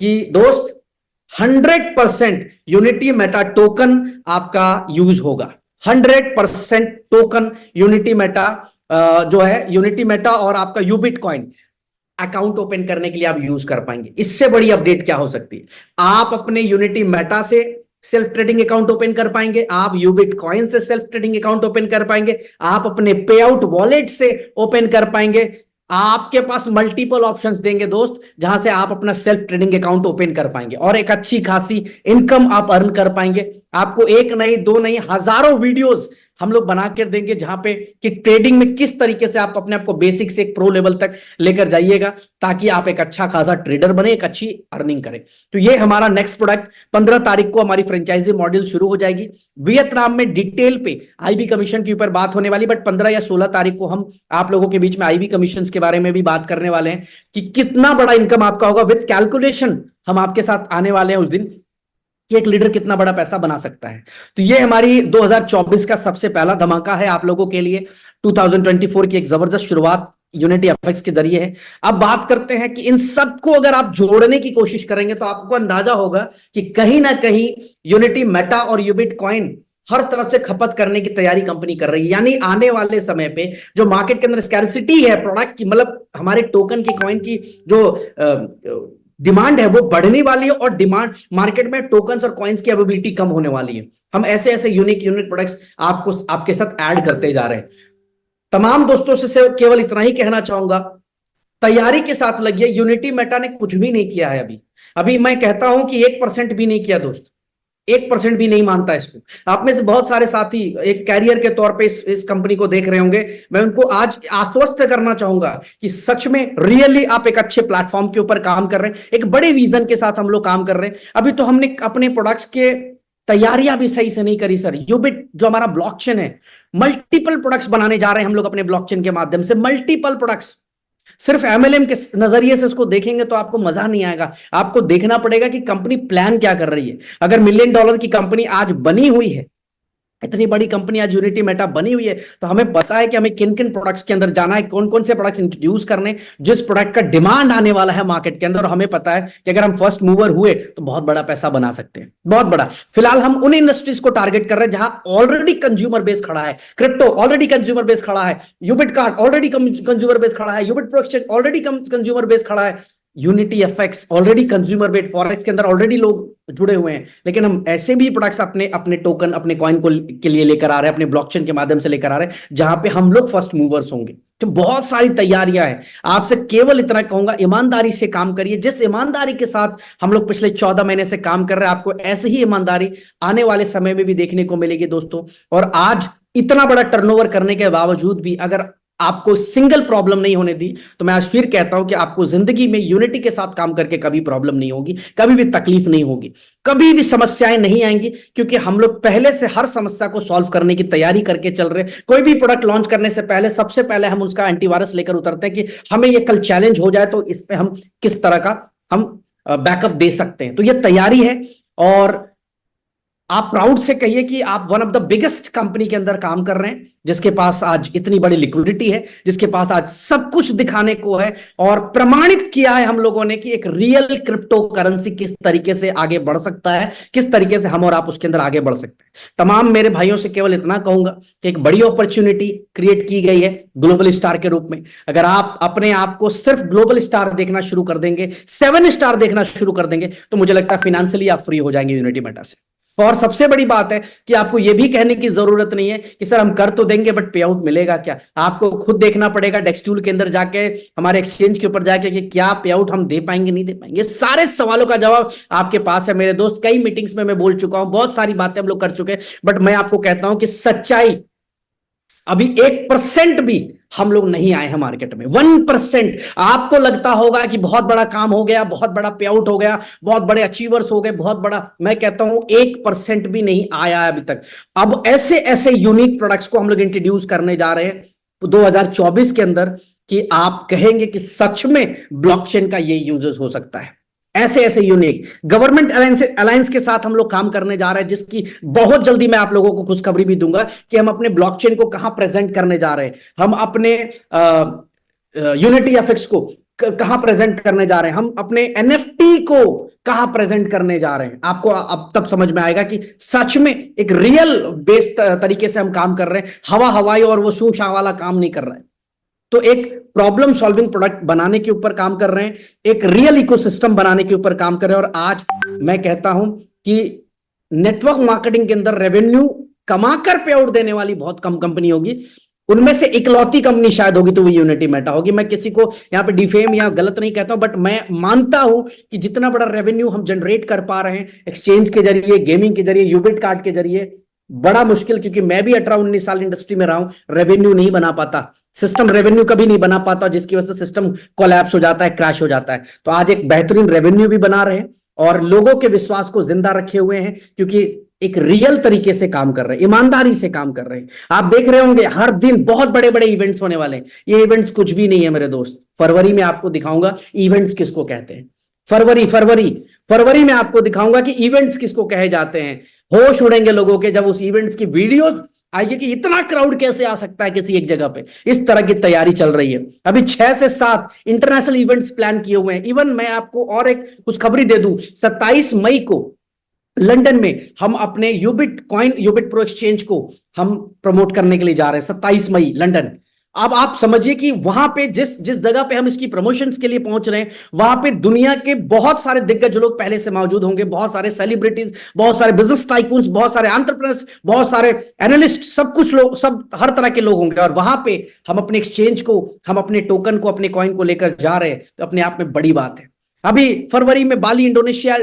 कि दोस्त, 100% यूनिटी मेटा टोकन आपका यूज होगा। 100% टोकन यूनिटी मेटा जो है, यूनिटी मेटा और आपका यूबिट कॉइन अकाउंट ओपन करने के लिए आप यूज कर पाएंगे। इससे बड़ी अपडेट क्या हो सकती है? आप अपने यूनिटी मेटा से सेल्फ ट्रेडिंग अकाउंट ओपन कर पाएंगे, आप यूबिट कॉइन से सेल्फ ट्रेडिंग अकाउंट ओपन कर पाएंगे, आप अपने पे आउट वॉलेट से ओपन कर पाएंगे। आपके पास मल्टीपल ऑप्शंस देंगे दोस्त, जहां से आप अपना सेल्फ ट्रेडिंग अकाउंट ओपन कर पाएंगे और एक अच्छी खासी इनकम आप अर्न कर पाएंगे। आपको एक नहीं, दो नहीं, हजारों वीडियोस हम लोग बना कर देंगे, जहां पे कि ट्रेडिंग में किस तरीके से आप अपने आप को बेसिक से एक प्रो लेवल तक लेकर जाइएगा, ताकि आप एक अच्छा खासा ट्रेडर बने, एक अच्छी अर्निंग करें। तो ये हमारा नेक्स्ट प्रोडक्ट, 15 तारीख को हमारी फ्रेंचाइजी मॉड्यूल शुरू हो जाएगी वियतनाम में। डिटेल पे आईबी कमीशन के ऊपर बात होने वाली, बट 15 या 16 तारीख को हम आप लोगों के बीच में आईबी कमीशन के बारे में भी बात करने वाले हैं कि कितना बड़ा इनकम आपका होगा। विद कैलकुलेशन हम आपके साथ आने वाले हैं उस दिन कि एक लीडर कितना बड़ा पैसा बना सकता है। तो ये हमारी 2024 का सबसे पहला धमाका है आप लोगों के लिए। 2024 की एक जबरदस्त शुरुआत यूनिटी एफएक्स के जरिए है। अब बात करते हैं कि इन सबको अगर आप जोड़ने की कोशिश करेंगे तो आपको अंदाजा होगा कि कहीं ना कहीं यूनिटी मेटा और यूबिट कॉइन हर तरफ से खपत करने की तैयारी कंपनी कर रही है। यानी आने वाले समय पे जो मार्केट के अंदर स्कैरसिटी है प्रोडक्ट की, मतलब हमारे टोकन की, कॉइन की जो डिमांड है वो बढ़ने वाली है, और डिमांड मार्केट में टोकन्स और कॉइन्स की अवेलेबिलिटी कम होने वाली है। हम ऐसे ऐसे यूनिक प्रोडक्ट्स आपको आपके साथ ऐड करते जा रहे हैं। तमाम दोस्तों से केवल इतना ही कहना चाहूंगा, तैयारी के साथ लगिए। यूनिटी मेटा ने कुछ भी नहीं किया है अभी। अभी मैं कहता हूं कि 1% भी नहीं किया दोस्त, 1% भी नहीं मानता इसको। आप में से बहुत सारे साथी एक कैरियर के तौर पे इस कंपनी को देख रहे होंगे। मैं उनको आज आश्वस्त करना चाहूंगा कि सच में रियली आप एक अच्छे प्लेटफॉर्म के ऊपर काम कर रहे हैं, एक बड़े विजन के साथ हम लोग काम कर रहे हैं। अभी तो हमने अपने प्रोडक्ट्स के तैयारियां भी सही से नहीं करी सर। यूबिट जो हमारा ब्लॉकचेन है, मल्टीपल प्रोडक्ट्स बनाने जा रहे हैं हम लोग अपने ब्लॉकचेन के माध्यम से, मल्टीपल प्रोडक्ट्स। सिर्फ एमएलएम के नजरिए से इसको देखेंगे तो आपको मजा नहीं आएगा। आपको देखना पड़ेगा कि कंपनी प्लान क्या कर रही है। अगर $1 मिलियन की कंपनी आज बनी हुई है, इतनी बड़ी कंपनी आज यूनिटी मेटा बनी हुई है, तो हमें पता है कि हमें किन किन प्रोडक्ट्स के अंदर जाना है, कौन कौन से प्रोडक्ट्स इंट्रोड्यूस करने, जिस प्रोडक्ट का डिमांड आने वाला है मार्केट के अंदर। और हमें पता है कि अगर हम फर्स्ट मूवर हुए तो बहुत बड़ा पैसा बना सकते हैं, बहुत बड़ा। फिलहाल हम उन इंडस्ट्रीज को टारगेट कर रहे हैं जहां ऑलरेडी कंज्यूमर बेस खड़ा है। क्रिप्टो ऑलरेडी कंज्यूमर बेस खड़ा है, Ubit card already consumer base खड़ा है, Ubit pro exchange already consumer base खड़ा है, Unity FX already consumer base, forex के अंदर ऑलरेडी लोग जुड़े हुए हैं। लेकिन हम ऐसे भी प्रोडक्ट्स अपने अपने टोकन, अपने कॉइन को के लिए लेकर आ रहे हैं, अपने ब्लॉकचेन के माध्यम से लेकर आ रहे हैं, जहां पे हम लोग फर्स्ट मूवर्स होंगे। तो बहुत सारी तैयारियां हैं। आपसे केवल इतना कहूंगा, ईमानदारी से काम करिए। जिस ईमानदारी के साथ हम लोग पिछले 14 महीने से काम कर रहे हैं, आपको ऐसी ही ईमानदारी आने वाले समय में भी देखने को मिलेगी दोस्तों। और आज इतना बड़ा टर्नओवर करने के बावजूद भी अगर आपको सिंगल प्रॉब्लम नहीं होने दी, तो मैं आज फिर कहता हूं कि आपको जिंदगी में यूनिटी के साथ काम करके कभी प्रॉब्लम नहीं होगी, कभी भी तकलीफ नहीं होगी, कभी भी समस्याएं नहीं आएंगी, क्योंकि हम लोग पहले से हर समस्या को सॉल्व करने की तैयारी करके चल रहे हैं। कोई भी प्रोडक्ट लॉन्च करने से पहले सबसे पहले हम उसका एंटीवायरस लेकर उतरते हैं कि हमें ये कल चैलेंज हो जाए तो इस पे हम किस तरह का हम बैकअप दे सकते हैं। तो ये तैयारी है। और आप प्राउड से कहिए कि आप one of the biggest company के अंदर काम कर रहे हैं, जिसके पास आज इतनी बड़ी लिक्विडिटी है, जिसके पास आज सब कुछ दिखाने को है, और प्रमाणित किया है हम लोगों ने कि एक रियल क्रिप्टो करेंसी किस तरीके से आगे बढ़ सकता है, किस तरीके से हम और आप उसके अंदर आगे बढ़ सकते हैं। तमाम मेरे भाइयों से केवल इतना कहूंगा कि एक बड़ी अपॉर्चुनिटी क्रिएट की गई है ग्लोबल स्टार के रूप में। अगर आप अपने आप को सिर्फ ग्लोबल स्टार देखना शुरू कर देंगे, 7 स्टार देखना शुरू कर देंगे, तो मुझे लगता है फाइनेंशियली आप फ्री हो जाएंगे यूनिटी मेटा से। और सबसे बड़ी बात है कि आपको यह भी कहने की जरूरत नहीं है कि सर हम कर तो देंगे बट पे आउट मिलेगा क्या। आपको खुद देखना पड़ेगा डेक्सटूल के अंदर जाके, हमारे एक्सचेंज के ऊपर जाके, कि क्या पे आउट हम दे पाएंगे नहीं दे पाएंगे। सारे सवालों का जवाब आपके पास है मेरे दोस्त। कई मीटिंग्स में मैं बोल चुका हूं, बहुत सारी बातें हम लोग कर चुके हैं, बट मैं आपको कहता हूं कि सच्चाई अभी 1% भी हम लोग नहीं आए हैं मार्केट में। 1%। आपको लगता होगा कि बहुत बड़ा काम हो गया, बहुत बड़ा पे आउट हो गया, बहुत बड़े अचीवर्स हो गए, बहुत बड़ा, मैं कहता हूं 1% भी नहीं आया है अभी तक। अब ऐसे ऐसे यूनिक प्रोडक्ट्स को हम लोग इंट्रोड्यूस करने जा रहे हैं 2024 के अंदर कि आप कहेंगे कि सच में ब्लॉकचेन का ये यूजेस हो सकता है। ऐसे ऐसे यूनिक गवर्नमेंट अलायंस के साथ हम लोग काम करने जा रहे हैं, जिसकी बहुत जल्दी मैं आप लोगों को खुशखबरी भी दूंगा कि हम अपने ब्लॉकचेन को कहां प्रेजेंट करने जा रहे हैं, हम अपने यूनिटी एफएक्स को कहां प्रेजेंट करने जा रहे हैं, हम अपने एनएफटी को कहां प्रेजेंट करने जा रहे हैं। आपको अब तब समझ में आएगा कि सच में एक रियल बेस्ड तरीके से हम काम कर रहे हैं, हवा हवाई और वो शू शाह वाला काम नहीं कर रहे हैं। तो एक प्रॉब्लम सॉल्विंग प्रोडक्ट बनाने के ऊपर काम कर रहे हैं, एक रियल इकोसिस्टम बनाने के ऊपर काम कर रहे हैं। और आज मैं कहता हूं कि नेटवर्क मार्केटिंग के अंदर रेवेन्यू कमाकर पे आउट देने वाली बहुत कम कंपनी होगी, उनमें से इकलौती कंपनी शायद होगी तो वो यूनिटी मेटा होगी। मैं किसी को यहां पे डिफेम या गलत नहीं कहता हूं, बट मैं मानता हूं कि जितना बड़ा रेवेन्यू हम जनरेट कर पा रहे हैं एक्सचेंज के जरिए, गेमिंग के जरिए, यूबिट कार्ड के जरिए, बड़ा मुश्किल, क्योंकि मैं भी 18-19 साल इंडस्ट्री में रहा हूं, रेवेन्यू नहीं बना पाता, सिस्टम रेवेन्यू कभी नहीं बना पाता, जिसकी वजह से सिस्टम कोलैप्स हो जाता है, क्रैश हो जाता है। तो आज एक बेहतरीन रेवेन्यू भी बना रहे हैं और लोगों के विश्वास को जिंदा रखे हुए हैं, क्योंकि एक रियल तरीके से काम कर रहे हैं, ईमानदारी से काम कर रहे हैं। आप देख रहे होंगे हर दिन बहुत बड़े बड़े इवेंट्स होने वाले हैं। ये इवेंट्स कुछ भी नहीं है मेरे दोस्त। फरवरी में आपको दिखाऊंगा इवेंट्स किसको कहते हैं। फरवरी में आपको दिखाऊंगा कि इवेंट्स किसको कहे जाते हैं। होश उड़ेंगे लोगों के जब उस इवेंट्स की वीडियोस आइए कि इतना क्राउड कैसे आ सकता है किसी एक जगह पे। इस तरह की तैयारी चल रही है। अभी 6 से 7 इंटरनेशनल इवेंट्स प्लान किए हुए हैं। इवन मैं आपको और एक कुछ खबरी दे दूं, 27 मई को लंदन में हम अपने यूबिट कॉइन, यूबिट प्रो एक्सचेंज को हम प्रमोट करने के लिए जा रहे हैं। 27 मई लंदन। अब आप समझिए कि वहां पे जिस जिस जगह पे हम इसकी प्रमोशंस के लिए पहुंच रहे हैं, वहां पे दुनिया के बहुत सारे दिग्गज लोग पहले से मौजूद होंगे, बहुत सारे सेलिब्रिटीज, बहुत सारे बिजनेस टाइकून्स, बहुत सारे एंटरप्रेन्योर्स, बहुत सारे एनालिस्ट, सब कुछ लोग, सब हर तरह के लोग होंगे। और वहां पे हम अपने एक्सचेंज को, हम अपने टोकन को, अपने कॉइन को लेकर जा रहे हैं, तो अपने आप में बड़ी बात है। अभी फरवरी में बाली इंडोनेशिया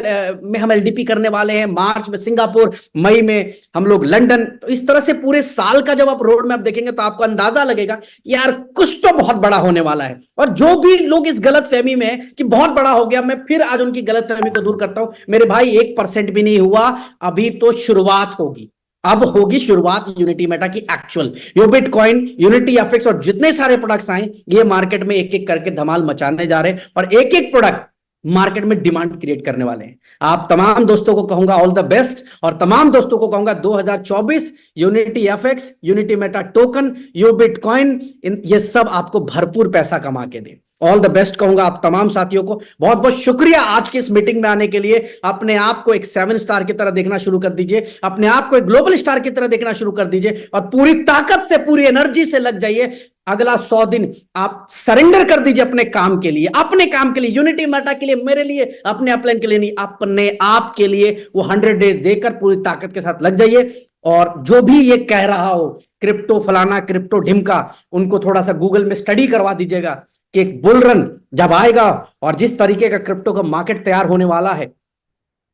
में हम एलडीपी करने वाले हैं, मार्च में सिंगापुर, मई में हम लोग लंदन। तो इस तरह से पूरे साल का जब आप रोड मैप देखेंगे तो आपको अंदाजा लगेगा यार कुछ तो बहुत बड़ा होने वाला है। और जो भी लोग इस गलत फहमी में है कि बहुत बड़ा हो गया, मैं फिर आज उनकी गलत फहमी को दूर करता हूं। मेरे भाई 1% भी नहीं हुआ, अभी तो शुरुआत होगी। अब होगी शुरुआत यूनिटी मेटा की एक्चुअल। यूबिट कॉइन, यूनिटी एफएक्स और जितने सारे प्रोडक्ट्स आए, ये मार्केट में एक एक करके धमाल मचाने जा रहे हैं और एक एक प्रोडक्ट मार्केट में डिमांड क्रिएट करने वाले हैं। आप तमाम दोस्तों को कहूंगा ऑल द बेस्ट, और तमाम दोस्तों को कहूंगा 2024 Unity FX, Unity meta token, Ubit coin, ये सब आपको भरपूर पैसा कमा के दे। ऑल द बेस्ट कहूंगा आप तमाम साथियों को। बहुत बहुत शुक्रिया आज की इस मीटिंग में आने के लिए। अपने आप को एक 7 स्टार की तरह देखना शुरू कर दीजिए, अपने आप को एक ग्लोबल स्टार की तरह देखना शुरू कर दीजिए और पूरी ताकत से, पूरी एनर्जी से लग जाइए। अगला 100 दिन आप सरेंडर कर दीजिए अपने काम के लिए, अपने काम के लिए, यूनिटी मेटा के लिए, मेरे लिए, अपने अपलाइन के लिए नहीं, अपने आप के लिए। वो 100 डेज देकर पूरी ताकत के साथ लग जाइए। और जो भी ये कह रहा हो क्रिप्टो फलाना, क्रिप्टो ढिमका, उनको थोड़ा सा गूगल में स्टडी करवा दीजिएगा कि एक बुल रन जब आएगा और जिस तरीके का क्रिप्टो का मार्केट तैयार होने वाला है,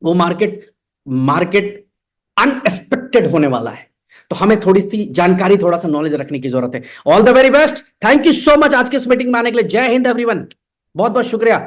वो मार्केट अनएक्सपेक्टेड होने वाला है। तो हमें थोड़ी सी जानकारी, थोड़ा सा नॉलेज रखने की जरूरत है। All the very best, thank you so much आज की इस मीटिंग में आने के लिए। जय हिंद एवरीवन, बहुत बहुत शुक्रिया।